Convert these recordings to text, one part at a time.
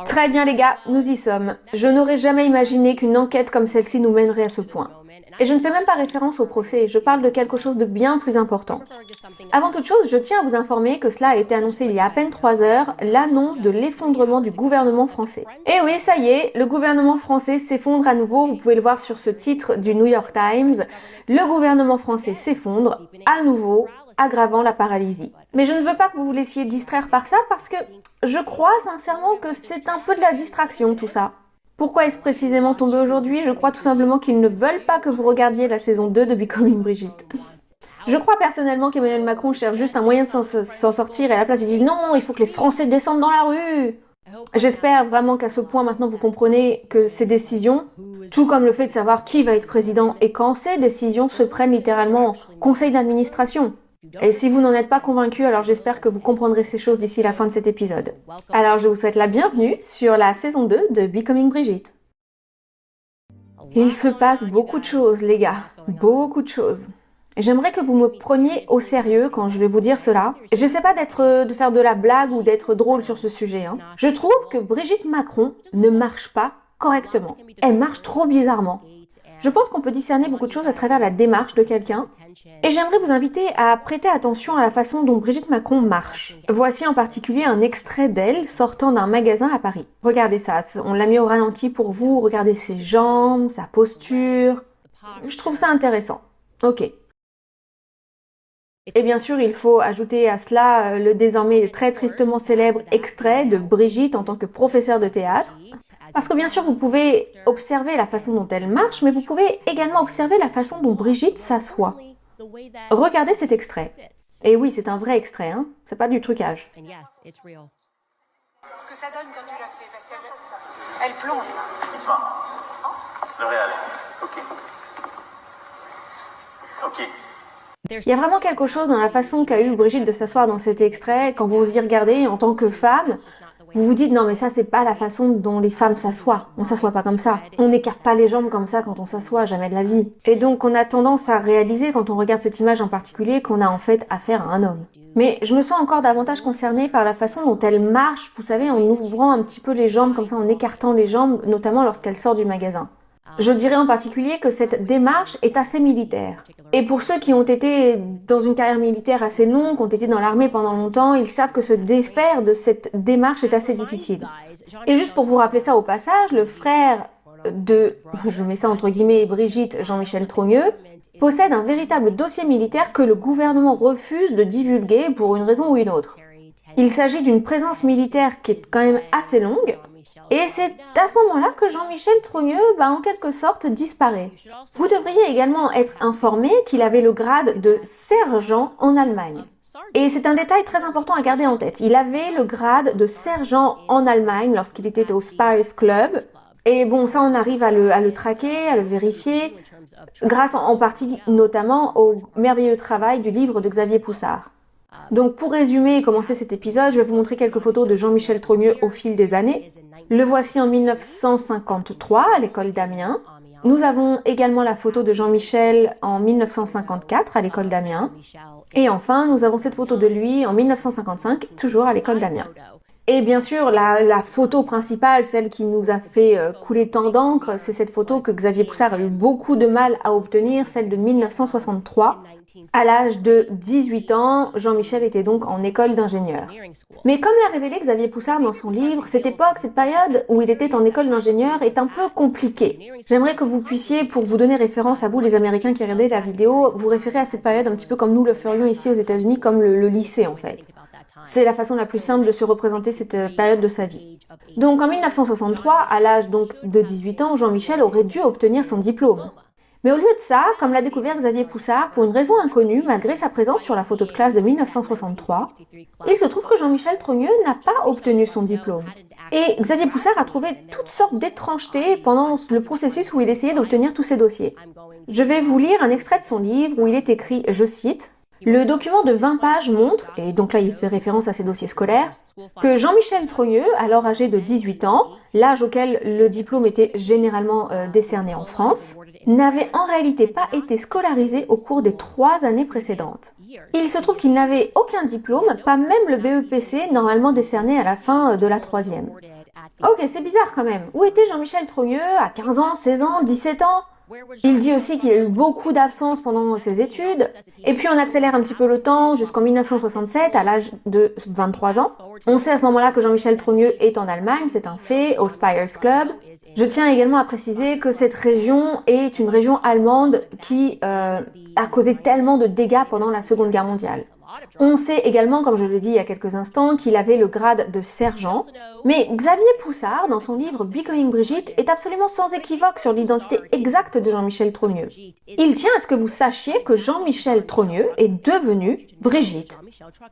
Très bien les gars, nous y sommes. Je n'aurais jamais imaginé qu'une enquête comme celle-ci nous mènerait à ce point. Et je ne fais même pas référence au procès, je parle de quelque chose de bien plus important. Avant toute chose, je tiens à vous informer que cela a été annoncé il y a à peine 3 heures, l'annonce de l'effondrement du gouvernement français. Et oui, ça y est, le gouvernement français s'effondre à nouveau, vous pouvez le voir sur ce titre du New York Times. Le gouvernement français s'effondre à nouveau, aggravant la paralysie. Mais je ne veux pas que vous vous laissiez distraire par ça parce que je crois sincèrement que c'est un peu de la distraction tout ça. Pourquoi est-ce précisément tombé aujourd'hui? Je crois tout simplement qu'ils ne veulent pas que vous regardiez la saison 2 de Becoming Brigitte. Je crois personnellement qu'Emmanuel Macron cherche juste un moyen de s'en sortir et à la place ils disent non, il faut que les Français descendent dans la rue. J'espère vraiment qu'à ce point maintenant vous comprenez que ces décisions, tout comme le fait de savoir qui va être président et quand, ces décisions se prennent littéralement en conseil d'administration. Et si vous n'en êtes pas convaincu, alors j'espère que vous comprendrez ces choses d'ici la fin de cet épisode. Alors je vous souhaite la bienvenue sur la saison 2 de Becoming Brigitte. Il se passe beaucoup de choses les gars, beaucoup de choses. J'aimerais que vous me preniez au sérieux quand je vais vous dire cela. J'essaie pas de faire de la blague ou d'être drôle sur ce sujet. Je trouve que Brigitte Macron ne marche pas correctement. Elle marche trop bizarrement. Je pense qu'on peut discerner beaucoup de choses à travers la démarche de quelqu'un. Et j'aimerais vous inviter à prêter attention à la façon dont Brigitte Macron marche. Voici en particulier un extrait d'elle sortant d'un magasin à Paris. Regardez ça, on l'a mis au ralenti pour vous. Regardez ses jambes, sa posture. Je trouve ça intéressant. Ok. Et bien sûr, il faut ajouter à cela le désormais très tristement célèbre extrait de Brigitte en tant que professeure de théâtre. Parce que bien sûr, vous pouvez observer la façon dont elle marche, mais vous pouvez également observer la façon dont Brigitte s'assoit. Regardez cet extrait. Et oui, c'est un vrai extrait, c'est pas du trucage. Ce que ça donne quand tu l'as fait, parce qu'elle plonge. Isma, le réel. Ok. Il y a vraiment quelque chose dans la façon qu'a eu Brigitte de s'asseoir dans cet extrait. Quand vous y regardez en tant que femme, vous vous dites non mais ça c'est pas la façon dont les femmes s'assoient. On s'assoit pas comme ça. On n'écarte pas les jambes comme ça quand on s'assoit, jamais de la vie. Et donc on a tendance à réaliser quand on regarde cette image en particulier qu'on a en fait affaire à un homme. Mais je me sens encore davantage concernée par la façon dont elle marche, vous savez, en ouvrant un petit peu les jambes comme ça, en écartant les jambes, notamment lorsqu'elle sort du magasin. Je dirais en particulier que cette démarche est assez militaire. Et pour ceux qui ont été dans une carrière militaire assez longue, qui ont été dans l'armée pendant longtemps, ils savent que se défaire de cette démarche est assez difficile. Et juste pour vous rappeler ça au passage, le frère de, je mets ça entre guillemets, Brigitte, Jean-Michel Trogneux, possède un véritable dossier militaire que le gouvernement refuse de divulguer pour une raison ou une autre. Il s'agit d'une présence militaire qui est quand même assez longue, et c'est à ce moment-là que Jean-Michel Trogneux, en quelque sorte, disparaît. Vous devriez également être informé qu'il avait le grade de sergent en Allemagne. Et c'est un détail très important à garder en tête. Il avait le grade de sergent en Allemagne lorsqu'il était au Spice Club. Et bon, ça on arrive à le traquer, à le vérifier, grâce en partie notamment au merveilleux travail du livre de Xavier Poussard. Donc pour résumer et commencer cet épisode, je vais vous montrer quelques photos de Jean-Michel Trogneux au fil des années. Le voici en 1953 à l'école d'Amiens. Nous avons également la photo de Jean-Michel en 1954 à l'école d'Amiens. Et enfin, nous avons cette photo de lui en 1955, toujours à l'école d'Amiens. Et bien sûr, la photo principale, celle qui nous a fait couler tant d'encre, c'est cette photo que Xavier Poussard a eu beaucoup de mal à obtenir, celle de 1963. À l'âge de 18 ans, Jean-Michel était donc en école d'ingénieur. Mais comme l'a révélé Xavier Poussard dans son livre, cette époque, cette période où il était en école d'ingénieur est un peu compliquée. J'aimerais que vous puissiez, pour vous donner référence à vous les Américains qui regardaient la vidéo, vous référer à cette période un petit peu comme nous le ferions ici aux États-Unis, comme le lycée en fait. C'est la façon la plus simple de se représenter cette période de sa vie. Donc en 1963, à l'âge donc de 18 ans, Jean-Michel aurait dû obtenir son diplôme. Mais au lieu de ça, comme l'a découvert Xavier Poussard, pour une raison inconnue, malgré sa présence sur la photo de classe de 1963, il se trouve que Jean-Michel Trogneux n'a pas obtenu son diplôme. Et Xavier Poussard a trouvé toutes sortes d'étrangetés pendant le processus où il essayait d'obtenir tous ses dossiers. Je vais vous lire un extrait de son livre où il est écrit, je cite, « Le document de 20 pages montre, et donc là il fait référence à ses dossiers scolaires, que Jean-Michel Trogneux, alors âgé de 18 ans, l'âge auquel le diplôme était généralement décerné en France, n'avait en réalité pas été scolarisé au cours des 3 années précédentes. Il se trouve qu'il n'avait aucun diplôme, pas même le BEPC normalement décerné à la fin de la 3e. Ok, c'est bizarre quand même. Où était Jean-Michel Trogneux à 15 ans, 16 ans, 17 ans? Il dit aussi qu'il y a eu beaucoup d'absences pendant ses études, et puis on accélère un petit peu le temps jusqu'en 1967, à l'âge de 23 ans. On sait à ce moment-là que Jean-Michel Trogneux est en Allemagne, c'est un fait, au Spires Club. Je tiens également à préciser que cette région est une région allemande qui a causé tellement de dégâts pendant la Seconde Guerre mondiale. On sait également, comme je le dis il y a quelques instants, qu'il avait le grade de sergent. Mais Xavier Poussard, dans son livre Becoming Brigitte, est absolument sans équivoque sur l'identité exacte de Jean-Michel Trogneux. Il tient à ce que vous sachiez que Jean-Michel Trogneux est devenu Brigitte.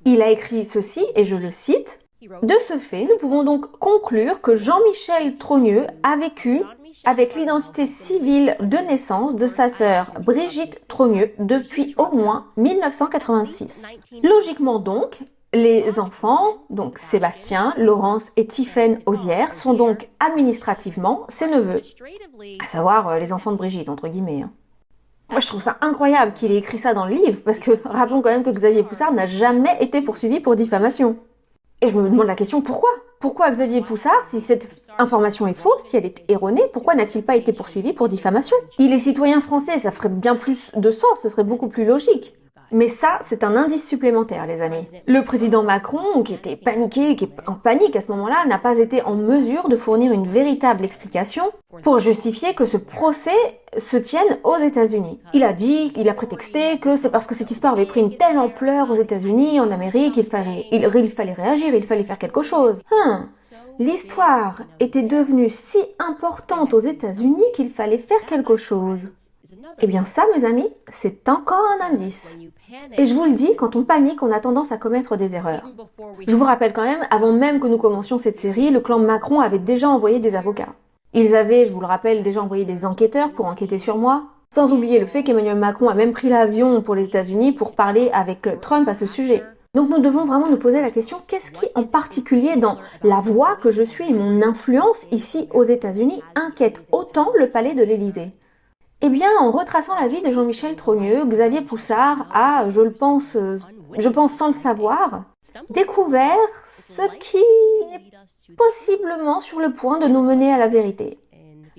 Il a écrit ceci, et je le cite, « De ce fait, nous pouvons donc conclure que Jean-Michel Trogneux a vécu avec l'identité civile de naissance de sa sœur Brigitte Trogneux depuis au moins 1986. Logiquement donc, les enfants, donc Sébastien, Laurence et Tiphaine Ozière, sont donc administrativement ses neveux, à savoir les enfants de Brigitte, entre guillemets. Moi, je trouve ça incroyable qu'il ait écrit ça dans le livre, parce que rappelons quand même que Xavier Poussard n'a jamais été poursuivi pour diffamation. Et je me demande la question, pourquoi? Pourquoi Xavier Poussard, si cette information est fausse, si elle est erronée, pourquoi n'a-t-il pas été poursuivi pour diffamation? Il est citoyen français, ça ferait bien plus de sens, ce serait beaucoup plus logique. Mais ça, c'est un indice supplémentaire, les amis. Le président Macron, qui était paniqué, qui est en panique à ce moment-là, n'a pas été en mesure de fournir une véritable explication pour justifier que ce procès se tienne aux États-Unis. Il a prétexté que c'est parce que cette histoire avait pris une telle ampleur aux États-Unis, en Amérique, il fallait réagir, il fallait faire quelque chose. L'histoire était devenue si importante aux États-Unis qu'il fallait faire quelque chose. Eh bien ça, mes amis, c'est encore un indice. Et je vous le dis, quand on panique, on a tendance à commettre des erreurs. Je vous rappelle quand même, avant même que nous commencions cette série, le clan Macron avait déjà envoyé des avocats. Ils avaient, je vous le rappelle, déjà envoyé des enquêteurs pour enquêter sur moi, sans oublier le fait qu'Emmanuel Macron a même pris l'avion pour les États-Unis pour parler avec Trump à ce sujet. Donc nous devons vraiment nous poser la question, qu'est-ce qui, en particulier dans la voix que je suis et mon influence ici aux États-Unis, inquiète autant le palais de l'Élysée? Eh bien, en retraçant la vie de Jean-Michel Trogneux, Xavier Poussard a, je pense sans le savoir, découvert ce qui est possiblement sur le point de nous mener à la vérité.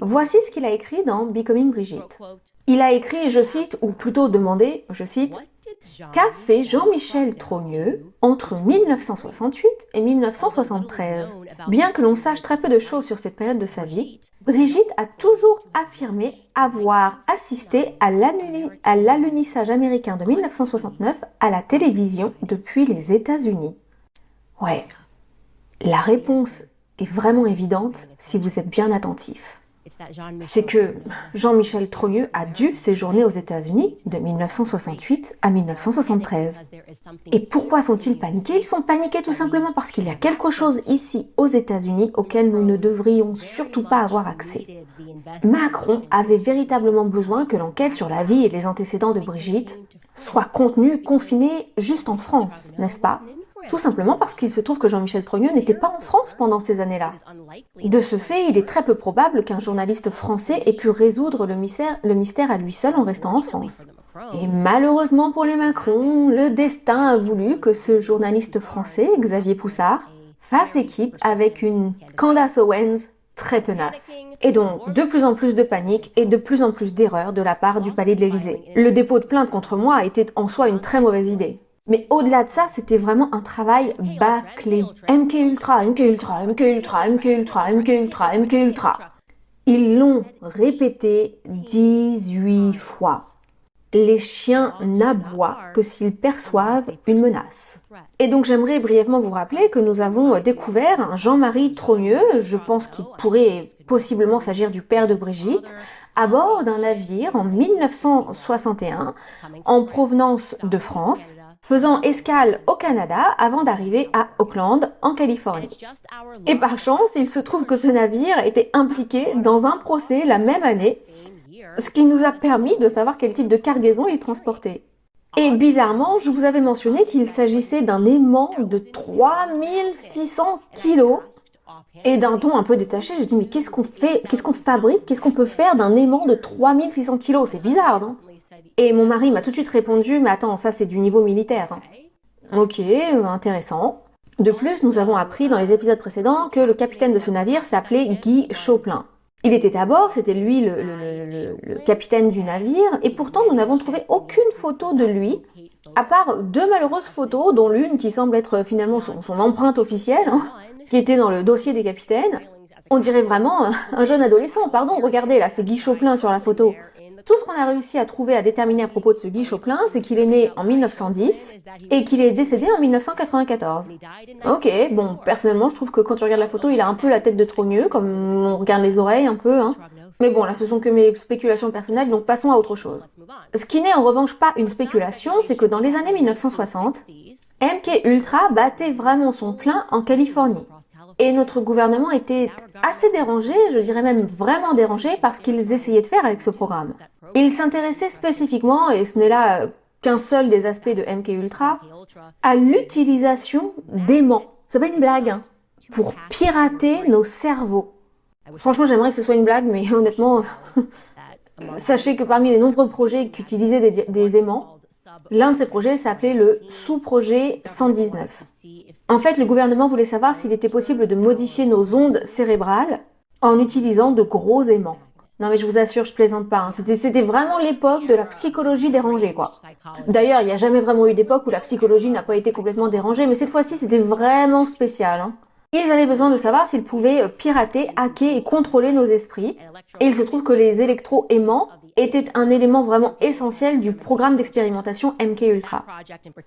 Voici ce qu'il a écrit dans Becoming Brigitte. Il a écrit, je cite, ou plutôt demandé, je cite, « Qu'a fait Jean-Michel Trogneux entre 1968 et 1973 ?» Bien que l'on sache très peu de choses sur cette période de sa vie, Brigitte a toujours affirmé avoir assisté à l'alunissage américain de 1969 à la télévision depuis les États-Unis. Ouais, la réponse est vraiment évidente si vous êtes bien attentif. C'est que Jean-Michel Trogneux a dû séjourner aux États-Unis de 1968 à 1973. Et pourquoi sont-ils paniqués? Ils sont paniqués tout simplement parce qu'il y a quelque chose ici aux États-Unis auquel nous ne devrions surtout pas avoir accès. Macron avait véritablement besoin que l'enquête sur la vie et les antécédents de Brigitte soit contenue, confinée juste en France, n'est-ce pas? Tout simplement parce qu'il se trouve que Jean-Michel Trogneux n'était pas en France pendant ces années-là. De ce fait, il est très peu probable qu'un journaliste français ait pu résoudre le mystère à lui seul en restant en France. Et malheureusement pour les Macron, le destin a voulu que ce journaliste français, Xavier Poussard, fasse équipe avec une Candace Owens très tenace. Et donc, de plus en plus de panique et de plus en plus d'erreurs de la part du palais de l'Élysée. Le dépôt de plainte contre moi était en soi une très mauvaise idée. Mais au-delà de ça, c'était vraiment un travail bâclé. MK Ultra, MK Ultra, MK Ultra, MK Ultra, MK Ultra, MK Ultra. Ils l'ont répété 18 fois. Les chiens n'aboient que s'ils perçoivent une menace. Et donc j'aimerais brièvement vous rappeler que nous avons découvert un Jean-Marie Trogneux, je pense qu'il pourrait possiblement s'agir du père de Brigitte, à bord d'un navire en 1961 en provenance de France, faisant escale au Canada avant d'arriver à Auckland, en Californie. Et par chance, il se trouve que ce navire était impliqué dans un procès la même année, ce qui nous a permis de savoir quel type de cargaison il transportait. Et bizarrement, je vous avais mentionné qu'il s'agissait d'un aimant de 3600 kilos. Et d'un ton un peu détaché, j'ai dit mais qu'est-ce qu'on fait, qu'est-ce qu'on fabrique, qu'est-ce qu'on peut faire d'un aimant de 3600 kilos? C'est bizarre, non? Et mon mari m'a tout de suite répondu, mais attends, ça c'est du niveau militaire. Ok, intéressant. De plus, nous avons appris dans les épisodes précédents que le capitaine de ce navire s'appelait Guy Chauplin. Il était à bord, c'était lui le capitaine du navire, et pourtant nous n'avons trouvé aucune photo de lui, à part 2 malheureuses photos, dont l'une qui semble être finalement son empreinte officielle, hein, qui était dans le dossier des capitaines. On dirait vraiment un jeune adolescent, pardon, regardez là, c'est Guy Chauplin sur la photo. Tout ce qu'on a réussi à trouver, à déterminer à propos de ce Guy Chauplin, c'est qu'il est né en 1910 et qu'il est décédé en 1994. Ok, bon, personnellement, je trouve que quand tu regardes la photo, il a un peu la tête de trogneux, comme on regarde les oreilles un peu, hein. Mais bon, là, ce sont que mes spéculations personnelles, donc passons à autre chose. Ce qui n'est en revanche pas une spéculation, c'est que dans les années 1960, MK Ultra battait vraiment son plein en Californie. Et notre gouvernement était assez dérangé, je dirais même vraiment dérangé, par ce qu'ils essayaient de faire avec ce programme. Ils s'intéressaient spécifiquement, et ce n'est là qu'un seul des aspects de MK Ultra, à l'utilisation d'aimants. C'est pas une blague, hein, pour pirater nos cerveaux. Franchement, j'aimerais que ce soit une blague, mais honnêtement, sachez que parmi les nombreux projets qui utilisaient des aimants, l'un de ces projets s'appelait le sous-projet 119. En fait, le gouvernement voulait savoir s'il était possible de modifier nos ondes cérébrales en utilisant de gros aimants. Non mais je vous assure, je plaisante pas, hein. C'était vraiment l'époque de la psychologie dérangée, quoi. D'ailleurs, il n'y a jamais vraiment eu d'époque où la psychologie n'a pas été complètement dérangée, mais cette fois-ci, c'était vraiment spécial, hein. Ils avaient besoin de savoir s'ils pouvaient pirater, hacker et contrôler nos esprits. Et il se trouve que les électro-aimants étaient un élément vraiment essentiel du programme d'expérimentation MK Ultra.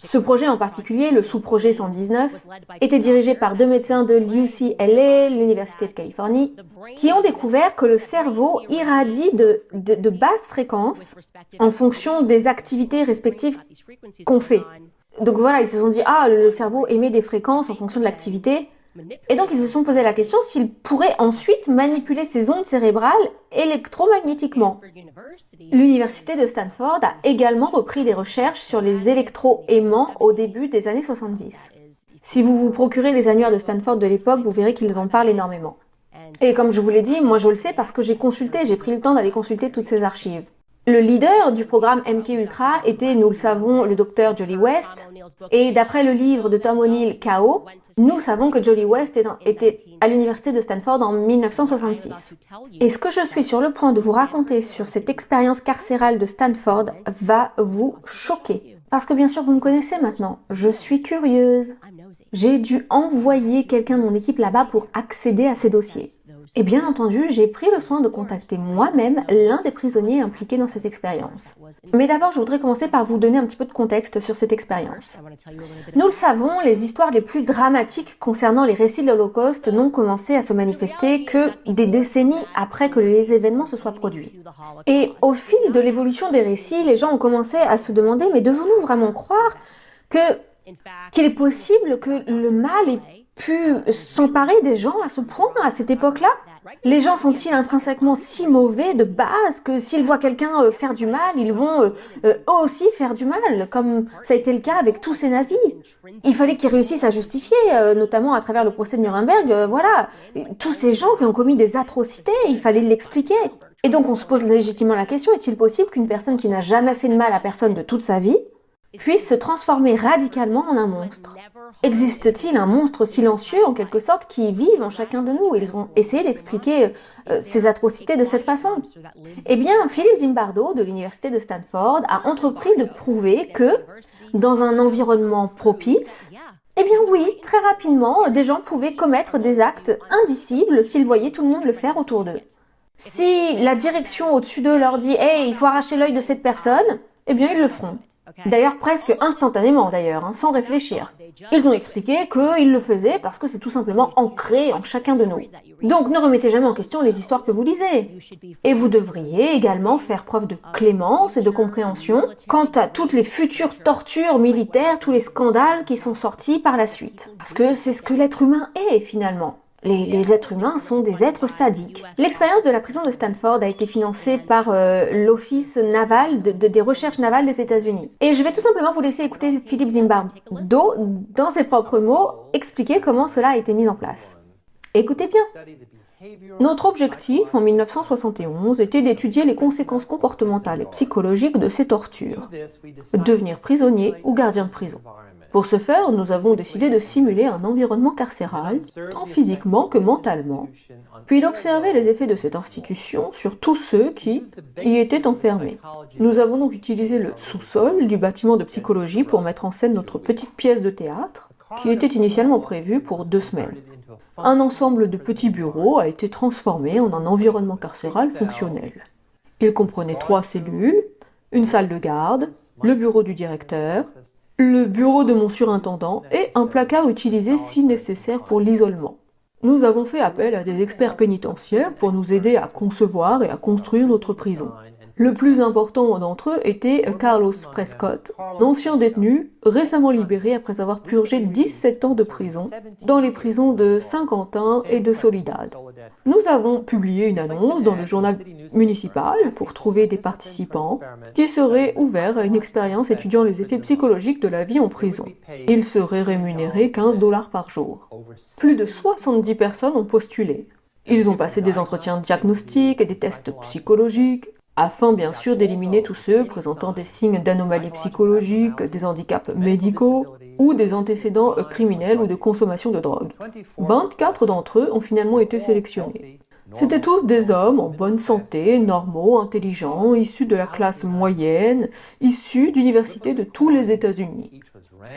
Ce projet en particulier, le sous-projet 119, était dirigé par 2 médecins de l'UCLA, l'Université de Californie, qui ont découvert que le cerveau irradie de basses fréquences en fonction des activités respectives qu'on fait. Donc voilà, ils se sont dit, ah, le cerveau émet des fréquences en fonction de l'activité. Et donc ils se sont posé la question s'ils pourraient ensuite manipuler ces ondes cérébrales électromagnétiquement. L'université de Stanford a également repris des recherches sur les électro-aimants au début des années 70. Si vous vous procurez les annuaires de Stanford de l'époque, vous verrez qu'ils en parlent énormément. Et comme je vous l'ai dit, moi je le sais parce que j'ai pris le temps d'aller consulter toutes ces archives. Le leader du programme MK Ultra était, nous le savons, le docteur Jolly West, et d'après le livre de Tom O'Neill, KO, nous savons que Jolly West était à l'université de Stanford en 1966. Et ce que je suis sur le point de vous raconter sur cette expérience carcérale de Stanford va vous choquer. Parce que bien sûr, vous me connaissez maintenant, je suis curieuse. J'ai dû envoyer quelqu'un de mon équipe là-bas pour accéder à ces dossiers. Et bien entendu, j'ai pris le soin de contacter moi-même l'un des prisonniers impliqués dans cette expérience. Mais d'abord, je voudrais commencer par vous donner un petit peu de contexte sur cette expérience. Nous le savons, les histoires les plus dramatiques concernant les récits de l'Holocauste n'ont commencé à se manifester que des décennies après que les événements se soient produits. Et au fil de l'évolution des récits, les gens ont commencé à se demander, mais devons-nous vraiment croire qu'il est possible que le mal ait pu s'emparer des gens à ce point, à cette époque-là? Les gens sont-ils intrinsèquement si mauvais de base que s'ils voient quelqu'un faire du mal, ils vont eux aussi faire du mal, comme ça a été le cas avec tous ces nazis? Il fallait qu'ils réussissent à justifier, notamment à travers le procès de Nuremberg, voilà. Tous ces gens qui ont commis des atrocités, il fallait l'expliquer. Et donc on se pose légitimement la question, est-il possible qu'une personne qui n'a jamais fait de mal à personne de toute sa vie puisse se transformer radicalement en un monstre? Existe-t-il un monstre silencieux, en quelque sorte, qui vive en chacun de nous? Ils ont essayé d'expliquer ces atrocités de cette façon. Eh bien, Philip Zimbardo, de l'université de Stanford, a entrepris de prouver que, dans un environnement propice, eh bien oui, très rapidement, des gens pouvaient commettre des actes indicibles s'ils voyaient tout le monde le faire autour d'eux. Si la direction au-dessus d'eux leur dit « Hey, il faut arracher l'œil de cette personne », eh bien ils le feront. D'ailleurs, presque instantanément, sans réfléchir. Ils ont expliqué qu'ils le faisaient parce que c'est tout simplement ancré en chacun de nous. Donc, ne remettez jamais en question les histoires que vous lisez. Et vous devriez également faire preuve de clémence et de compréhension quant à toutes les futures tortures militaires, tous les scandales qui sont sortis par la suite. Parce que c'est ce que l'être humain est, finalement. Les êtres humains sont des êtres sadiques. L'expérience de la prison de Stanford a été financée par l'Office naval des recherches navales des États-Unis. Et je vais tout simplement vous laisser écouter Philip Zimbardo, dans ses propres mots, expliquer comment cela a été mis en place. Écoutez bien. Notre objectif, en 1971, était d'étudier les conséquences comportementales et psychologiques de ces tortures. Devenir prisonnier ou gardien de prison. Pour ce faire, nous avons décidé de simuler un environnement carcéral, tant physiquement que mentalement, puis d'observer les effets de cette institution sur tous ceux qui y étaient enfermés. Nous avons donc utilisé le sous-sol du bâtiment de psychologie pour mettre en scène notre petite pièce de théâtre, qui était initialement prévue pour 2 semaines. Un ensemble de petits bureaux a été transformé en un environnement carcéral fonctionnel. Il comprenait 3 cellules, une salle de garde, le bureau du directeur, le bureau de mon surintendant et un placard utilisé si nécessaire pour l'isolement. Nous avons fait appel à des experts pénitentiaires pour nous aider à concevoir et à construire notre prison. Le plus important d'entre eux était Carlos Prescott, un ancien détenu récemment libéré après avoir purgé 17 ans de prison dans les prisons de Saint-Quentin et de Soledad. Nous avons publié une annonce dans le journal municipal pour trouver des participants qui seraient ouverts à une expérience étudiant les effets psychologiques de la vie en prison. Ils seraient rémunérés 15 $ par jour. Plus de 70 personnes ont postulé. Ils ont passé des entretiens diagnostiques et des tests psychologiques, afin bien sûr d'éliminer tous ceux présentant des signes d'anomalies psychologiques, des handicaps médicaux ou des antécédents criminels ou de consommation de drogue. 24 d'entre eux ont finalement été sélectionnés. C'étaient tous des hommes en bonne santé, normaux, intelligents, issus de la classe moyenne, issus d'universités de tous les États-Unis.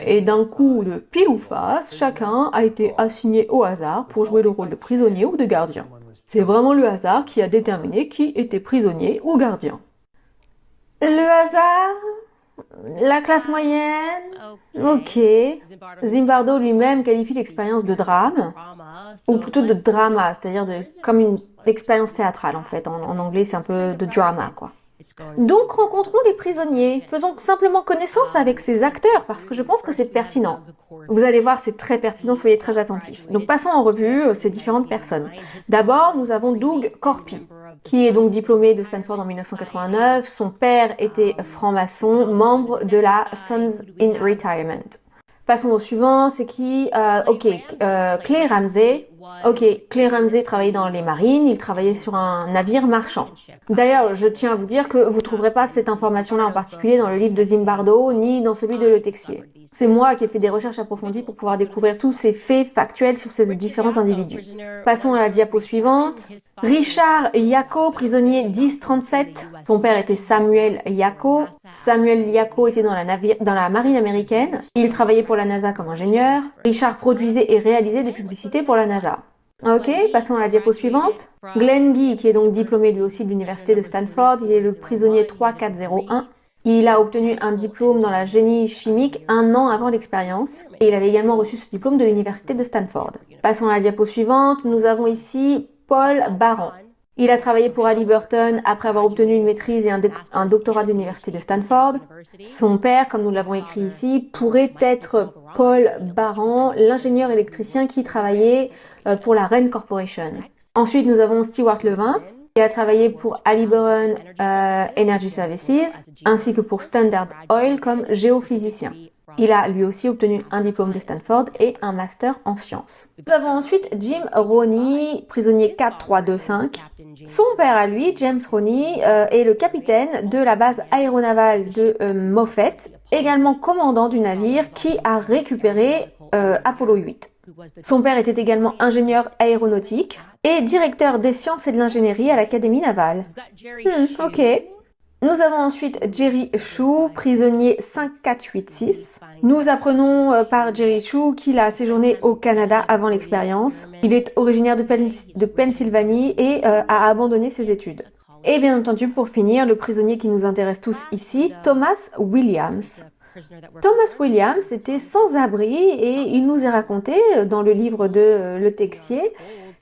Et d'un coup de pile ou face, chacun a été assigné au hasard pour jouer le rôle de prisonnier ou de gardien. C'est vraiment le hasard qui a déterminé qui était prisonnier ou gardien. Le hasard? La classe moyenne? Ok. Zimbardo lui-même qualifie l'expérience de drame, ou plutôt de drama, c'est-à-dire comme une expérience théâtrale en fait. En anglais, c'est un peu de drama, quoi. Donc rencontrons les prisonniers, faisons simplement connaissance avec ces acteurs parce que je pense que c'est pertinent. Vous allez voir, c'est très pertinent, soyez très attentifs. Donc passons en revue ces différentes personnes. D'abord, nous avons Doug Corpy, qui est donc diplômé de Stanford en 1989. Son père était franc-maçon, membre de la Sons in Retirement. Passons au suivant, c'est qui? Clay Ramsey. Ok, Clay Ramsey travaillait dans les marines, il travaillait sur un navire marchand. D'ailleurs, je tiens à vous dire que vous trouverez pas cette information-là en particulier dans le livre de Zimbardo, ni dans celui de Le Texier. C'est moi qui ai fait des recherches approfondies pour pouvoir découvrir tous ces faits factuels sur ces différents individus. Passons à la diapo suivante. Richard Yako, prisonnier 1037. Son père était Samuel Yako. Samuel Yako était dans la marine américaine. Il travaillait pour la NASA comme ingénieur. Richard produisait et réalisait des publicités pour la NASA. Ok, passons à la diapo suivante. Glenn Gee, qui est donc diplômé lui aussi de l'université de Stanford, il est le prisonnier 3401. Il a obtenu un diplôme dans la génie chimique 1 an avant l'expérience, et il avait également reçu ce diplôme de l'université de Stanford. Passons à la diapo suivante, nous avons ici Paul Baron. Il a travaillé pour Halliburton après avoir obtenu une maîtrise et un doctorat de l'université de Stanford. Son père, comme nous l'avons écrit ici, pourrait être Paul Baron, l'ingénieur électricien qui travaillait pour la Rand Corporation. Ensuite, nous avons Stewart Levin, qui a travaillé pour Halliburton Energy Services, ainsi que pour Standard Oil comme géophysicien. Il a lui aussi obtenu un diplôme de Stanford et un master en sciences. Nous avons ensuite Jim Roney, prisonnier 4325. Son père à lui, James Roney, est le capitaine de la base aéronavale de Moffett, également commandant du navire qui a récupéré Apollo 8. Son père était également ingénieur aéronautique et directeur des sciences et de l'ingénierie à l'Académie navale. Ok. Nous avons ensuite Jerry Chu, prisonnier 5486. Nous apprenons par Jerry Chu qu'il a séjourné au Canada avant l'expérience. Il est originaire de Pennsylvanie et a abandonné ses études. Et bien entendu, pour finir, le prisonnier qui nous intéresse tous ici, Thomas Williams. Thomas Williams était sans abri et il nous est raconté dans le livre de Le Texier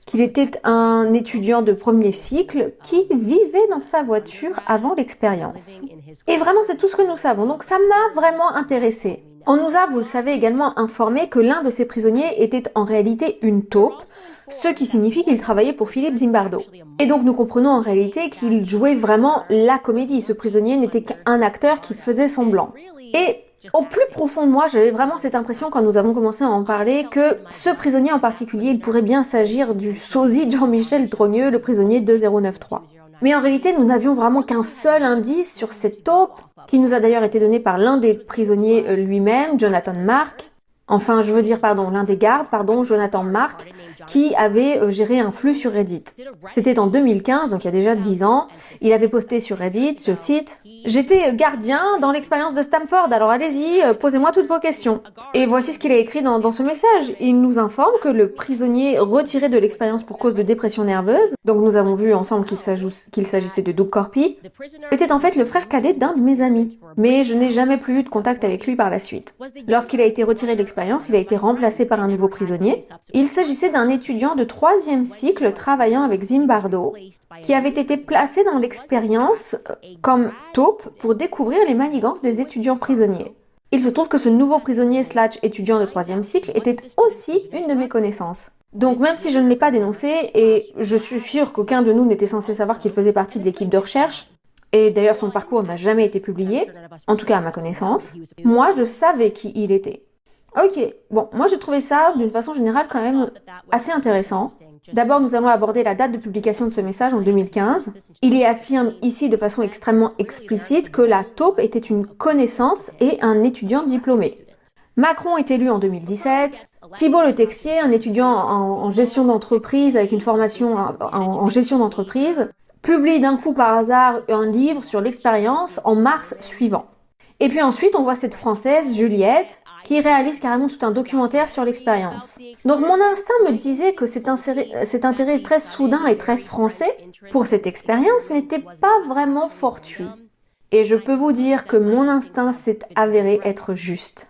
qu'il était un étudiant de premier cycle qui vivait dans sa voiture avant l'expérience. Et vraiment, c'est tout ce que nous savons, donc ça m'a vraiment intéressée. On nous a, vous le savez, également informé que l'un de ces prisonniers était en réalité une taupe, ce qui signifie qu'il travaillait pour Philippe Zimbardo. Et donc nous comprenons en réalité qu'il jouait vraiment la comédie. Ce prisonnier n'était qu'un acteur qui faisait semblant. Et au plus profond de moi, j'avais vraiment cette impression quand nous avons commencé à en parler que ce prisonnier en particulier, il pourrait bien s'agir du sosie Jean-Michel Drogneux, le prisonnier 2093. Mais en réalité, nous n'avions vraiment qu'un seul indice sur cette taupe, qui nous a d'ailleurs été donné par l'un des prisonniers lui-même, Jonathan Mark. Enfin, je veux dire, l'un des gardes, Jonathan Mark, qui avait géré un flux sur Reddit. C'était en 2015, donc il y a déjà 10 ans. Il avait posté sur Reddit, je cite, « J'étais gardien dans l'expérience de Stanford, alors allez-y, posez-moi toutes vos questions. » Et voici ce qu'il a écrit dans ce message. Il nous informe que le prisonnier retiré de l'expérience pour cause de dépression nerveuse, donc nous avons vu ensemble qu'il s'agissait de Doug Corpy, était en fait le frère cadet d'un de mes amis. Mais je n'ai jamais plus eu de contact avec lui par la suite. Lorsqu'il a été retiré de l'expérience, il a été remplacé par un nouveau prisonnier. Il s'agissait d'un étudiant de 3e cycle travaillant avec Zimbardo, qui avait été placé dans l'expérience comme taupe pour découvrir les manigances des étudiants prisonniers. Il se trouve que ce nouveau prisonnier / étudiant de 3e cycle était aussi une de mes connaissances. Donc même si je ne l'ai pas dénoncé, et je suis sûre qu'aucun de nous n'était censé savoir qu'il faisait partie de l'équipe de recherche, et d'ailleurs son parcours n'a jamais été publié, en tout cas à ma connaissance, moi je savais qui il était. Ok, bon, moi j'ai trouvé ça d'une façon générale quand même assez intéressant. D'abord, nous allons aborder la date de publication de ce message en 2015. Il y affirme ici de façon extrêmement explicite que la taupe était une connaissance et un étudiant diplômé. Macron est élu en 2017. Thibault Le Texier, un étudiant en gestion d'entreprise avec une formation en gestion d'entreprise, publie d'un coup par hasard un livre sur l'expérience en mars suivant. Et puis ensuite, on voit cette Française, Juliette, qui réalise carrément tout un documentaire sur l'expérience. Donc mon instinct me disait que cet intérêt très soudain et très français pour cette expérience n'était pas vraiment fortuit. Et je peux vous dire que mon instinct s'est avéré être juste.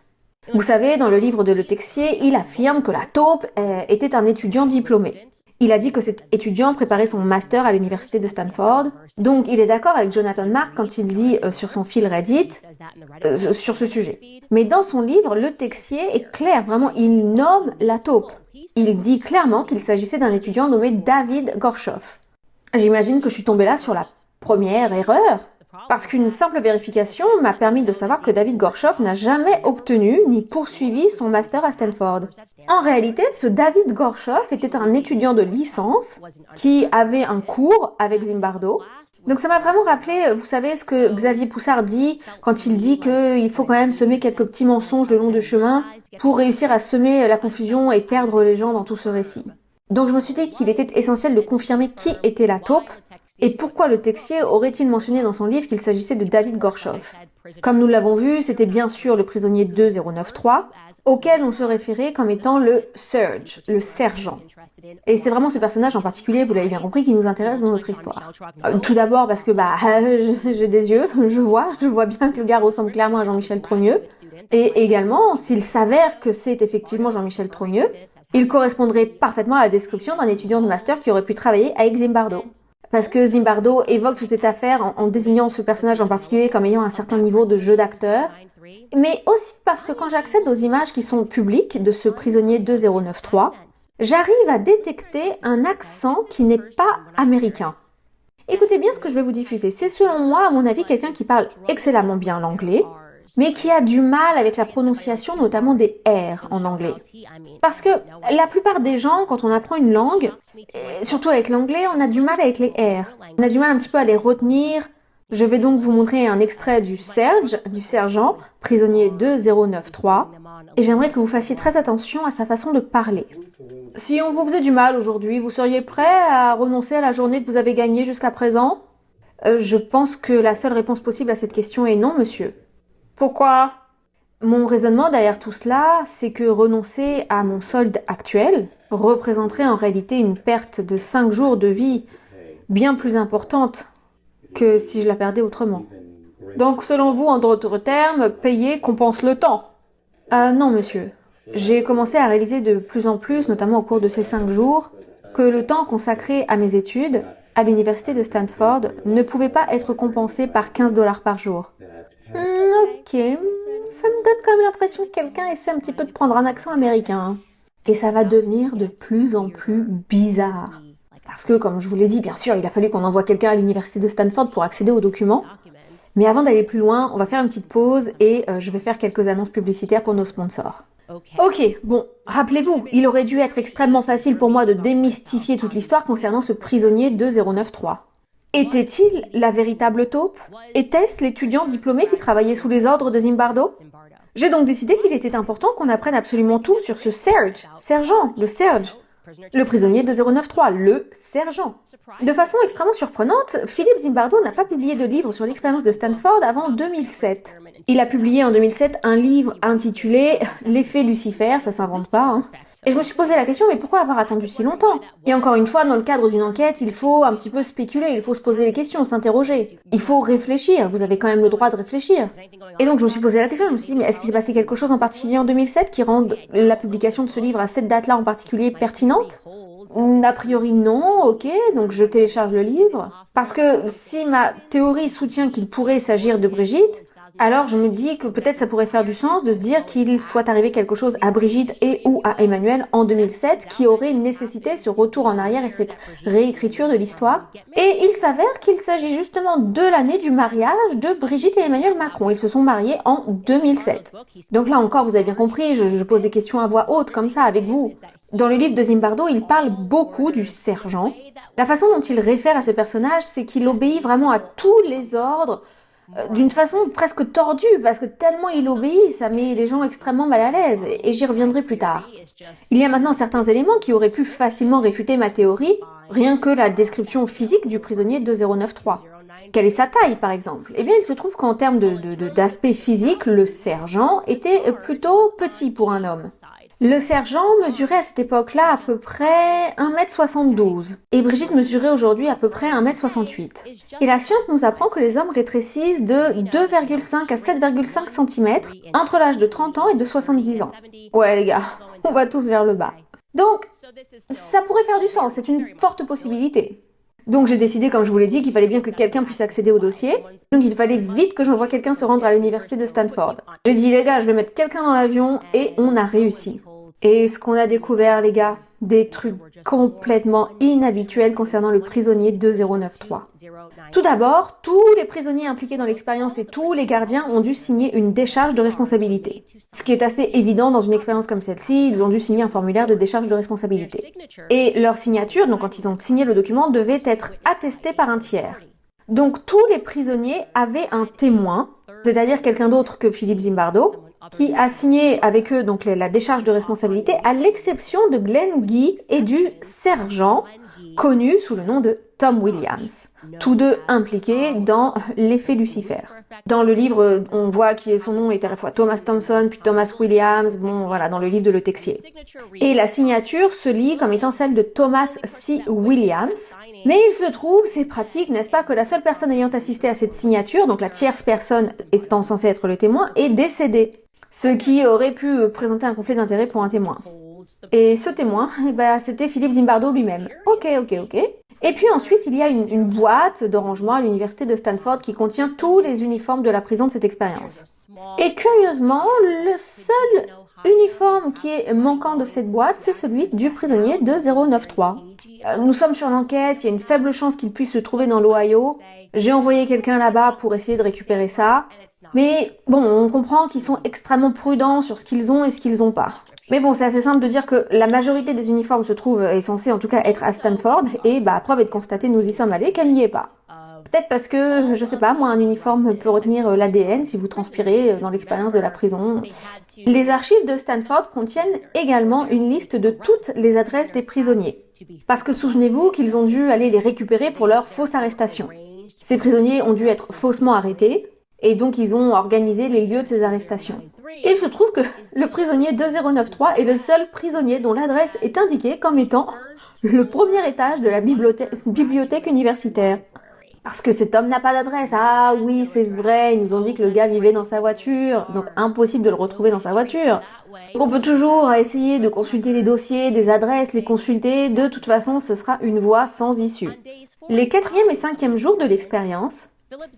Vous savez, dans le livre de Le Texier, il affirme que la taupe était un étudiant diplômé. Il a dit que cet étudiant préparait son master à l'université de Stanford. Donc il est d'accord avec Jonathan Mark quand il dit sur son fil Reddit sur ce sujet. Mais dans son livre, Le Texier est clair, vraiment, il nomme la taupe. Il dit clairement qu'il s'agissait d'un étudiant nommé David Gorshov. J'imagine que je suis tombée là sur la première erreur, parce qu'une simple vérification m'a permis de savoir que David Gorshov n'a jamais obtenu ni poursuivi son master à Stanford. En réalité, ce David Gorshov était un étudiant de licence qui avait un cours avec Zimbardo. Donc ça m'a vraiment rappelé, vous savez, ce que Xavier Poussard dit quand il dit qu'il faut quand même semer quelques petits mensonges le long du chemin pour réussir à semer la confusion et perdre les gens dans tout ce récit. Donc je me suis dit qu'il était essentiel de confirmer qui était la taupe et pourquoi le Texier aurait-il mentionné dans son livre qu'il s'agissait de David Gorshov. Comme nous l'avons vu, c'était bien sûr le prisonnier 2093, auquel on se référait comme étant le Surge, le sergent. Et c'est vraiment ce personnage en particulier, vous l'avez bien compris, qui nous intéresse dans notre histoire. Tout d'abord parce que j'ai des yeux, je vois bien que le gars ressemble clairement à Jean-Michel Trogneux. Et également, s'il s'avère que c'est effectivement Jean-Michel Trogneux, il correspondrait parfaitement à la description d'un étudiant de master qui aurait pu travailler avec Zimbardo. Parce que Zimbardo évoque toute cette affaire en désignant ce personnage en particulier comme ayant un certain niveau de jeu d'acteur, mais aussi parce que quand j'accède aux images qui sont publiques de ce prisonnier 2093, j'arrive à détecter un accent qui n'est pas américain. Écoutez bien ce que je vais vous diffuser. C'est selon moi, à mon avis, quelqu'un qui parle excellemment bien l'anglais, mais qui a du mal avec la prononciation, notamment des R en anglais. Parce que la plupart des gens, quand on apprend une langue, et surtout avec l'anglais, on a du mal avec les R. On a du mal un petit peu à les retenir. Je vais donc vous montrer un extrait du sergent, prisonnier 2093, et j'aimerais que vous fassiez très attention à sa façon de parler. Si on vous faisait du mal aujourd'hui, vous seriez prêt à renoncer à la journée que vous avez gagnée jusqu'à présent? Je pense que la seule réponse possible à cette question est non, monsieur. Pourquoi? Mon raisonnement derrière tout cela, c'est que renoncer à mon solde actuel représenterait en réalité une perte de 5 jours de vie bien plus importante que si je la perdais autrement. Donc, selon vous, en d'autres termes, payer compense le temps? Non, monsieur. J'ai commencé à réaliser de plus en plus, notamment au cours de ces 5 jours, que le temps consacré à mes études, à l'université de Stanford, ne pouvait pas être compensé par $15 par jour. Ok, ça me donne quand même l'impression que quelqu'un essaie un petit peu de prendre un accent américain. Et ça va devenir de plus en plus bizarre. Parce que, comme je vous l'ai dit, bien sûr, il a fallu qu'on envoie quelqu'un à l'université de Stanford pour accéder aux documents. Mais avant d'aller plus loin, on va faire une petite pause et je vais faire quelques annonces publicitaires pour nos sponsors. Ok, bon, rappelez-vous, il aurait dû être extrêmement facile pour moi de démystifier toute l'histoire concernant ce prisonnier 2093. Était-il la véritable taupe? Était-ce l'étudiant diplômé qui travaillait sous les ordres de Zimbardo? J'ai donc décidé qu'il était important qu'on apprenne absolument tout sur ce sergent, le prisonnier de 093, le sergent. De façon extrêmement surprenante, Philippe Zimbardo n'a pas publié de livre sur l'expérience de Stanford avant 2007. Il a publié en 2007 un livre intitulé « L'effet Lucifer », ça s'invente pas, hein. Et je me suis posé la question, mais pourquoi avoir attendu si longtemps? Et encore une fois, dans le cadre d'une enquête, il faut un petit peu spéculer, il faut se poser les questions, s'interroger. Il faut réfléchir, vous avez quand même le droit de réfléchir. Et donc je me suis posé la question, je me suis dit, mais est-ce qu'il s'est passé quelque chose en particulier en 2007 qui rende la publication de ce livre à cette date-là en particulier pertinente? A priori non, ok, donc je télécharge le livre. Parce que si ma théorie soutient qu'il pourrait s'agir de Brigitte, alors je me dis que peut-être ça pourrait faire du sens de se dire qu'il soit arrivé quelque chose à Brigitte et ou à Emmanuel en 2007 qui aurait nécessité ce retour en arrière et cette réécriture de l'histoire. Et il s'avère qu'il s'agit justement de l'année du mariage de Brigitte et Emmanuel Macron. Ils se sont mariés en 2007. Donc là encore, vous avez bien compris, je pose des questions à voix haute comme ça avec vous. Dans le livre de Zimbardo, il parle beaucoup du sergent. La façon dont il réfère à ce personnage, c'est qu'il obéit vraiment à tous les ordres, d'une façon presque tordue, parce que tellement il obéit, ça met les gens extrêmement mal à l'aise, et j'y reviendrai plus tard. Il y a maintenant certains éléments qui auraient pu facilement réfuter ma théorie, rien que la description physique du prisonnier 2093. Quelle est sa taille, par exemple? Eh bien, il se trouve qu'en termes d'aspect physique, le sergent était plutôt petit pour un homme. Le sergent mesurait à cette époque-là à peu près 1m72 et Brigitte mesurait aujourd'hui à peu près 1m68. Et la science nous apprend que les hommes rétrécissent de 2,5 à 7,5 cm entre l'âge de 30 ans et de 70 ans. Ouais les gars, on va tous vers le bas. Donc, ça pourrait faire du sens, c'est une forte possibilité. Donc j'ai décidé, comme je vous l'ai dit, qu'il fallait bien que quelqu'un puisse accéder au dossier. Donc il fallait vite que j'envoie quelqu'un se rendre à l'université de Stanford. J'ai dit, les gars, je vais mettre quelqu'un dans l'avion et on a réussi. Et ce qu'on a découvert, les gars, des trucs complètement inhabituels concernant le prisonnier 2093. Tout d'abord, tous les prisonniers impliqués dans l'expérience et tous les gardiens ont dû signer une décharge de responsabilité. Ce qui est assez évident dans une expérience comme celle-ci, ils ont dû signer un formulaire de décharge de responsabilité. Et leur signature, donc quand ils ont signé le document, devait être attestée par un tiers. Donc tous les prisonniers avaient un témoin, c'est-à-dire quelqu'un d'autre que Philippe Zimbardo, qui a signé avec eux donc la décharge de responsabilité, à l'exception de Glenn Guy et du sergent, connu sous le nom de Tom Williams, tous deux impliqués dans l'effet Lucifer. Dans le livre, on voit que son nom est à la fois Thomas Thompson puis Thomas Williams, bon voilà, dans le livre de Le Texier. Et la signature se lit comme étant celle de Thomas C. Williams, mais il se trouve, c'est pratique, n'est-ce pas, que la seule personne ayant assisté à cette signature, donc la tierce personne étant censée être le témoin, est décédée. Ce qui aurait pu présenter un conflit d'intérêt pour un témoin. Et ce témoin, eh ben, c'était Philippe Zimbardo lui-même. Ok. Et puis ensuite, il y a une boîte de rangement à l'université de Stanford qui contient tous les uniformes de la prison de cette expérience. Et curieusement, le seul uniforme qui est manquant de cette boîte, c'est celui du prisonnier de 093. Nous sommes sur l'enquête, il y a une faible chance qu'il puisse se trouver dans l'Ohio. J'ai envoyé quelqu'un là-bas pour essayer de récupérer ça. Mais bon, on comprend qu'ils sont extrêmement prudents sur ce qu'ils ont et ce qu'ils n'ont pas. Mais bon, c'est assez simple de dire que la majorité des uniformes se trouve est censée en tout cas être à Stanford, et bah preuve est de constater, nous y sommes allés, qu'elle n'y est pas. Peut-être parce que, je sais pas, moi un uniforme peut retenir l'ADN si vous transpirez dans l'expérience de la prison. Les archives de Stanford contiennent également une liste de toutes les adresses des prisonniers. Parce que souvenez-vous qu'ils ont dû aller les récupérer pour leur fausse arrestation. Ces prisonniers ont dû être faussement arrêtés, et donc ils ont organisé les lieux de ces arrestations. Et il se trouve que le prisonnier 2093 est le seul prisonnier dont l'adresse est indiquée comme étant le premier étage de la bibliothèque universitaire. Parce que cet homme n'a pas d'adresse. Ah oui, c'est vrai, ils nous ont dit que le gars vivait dans sa voiture, donc impossible de le retrouver dans sa voiture. Donc on peut toujours essayer de consulter les dossiers, des adresses, les consulter, de toute façon ce sera une voie sans issue. Les 4e et 5e jours de l'expérience,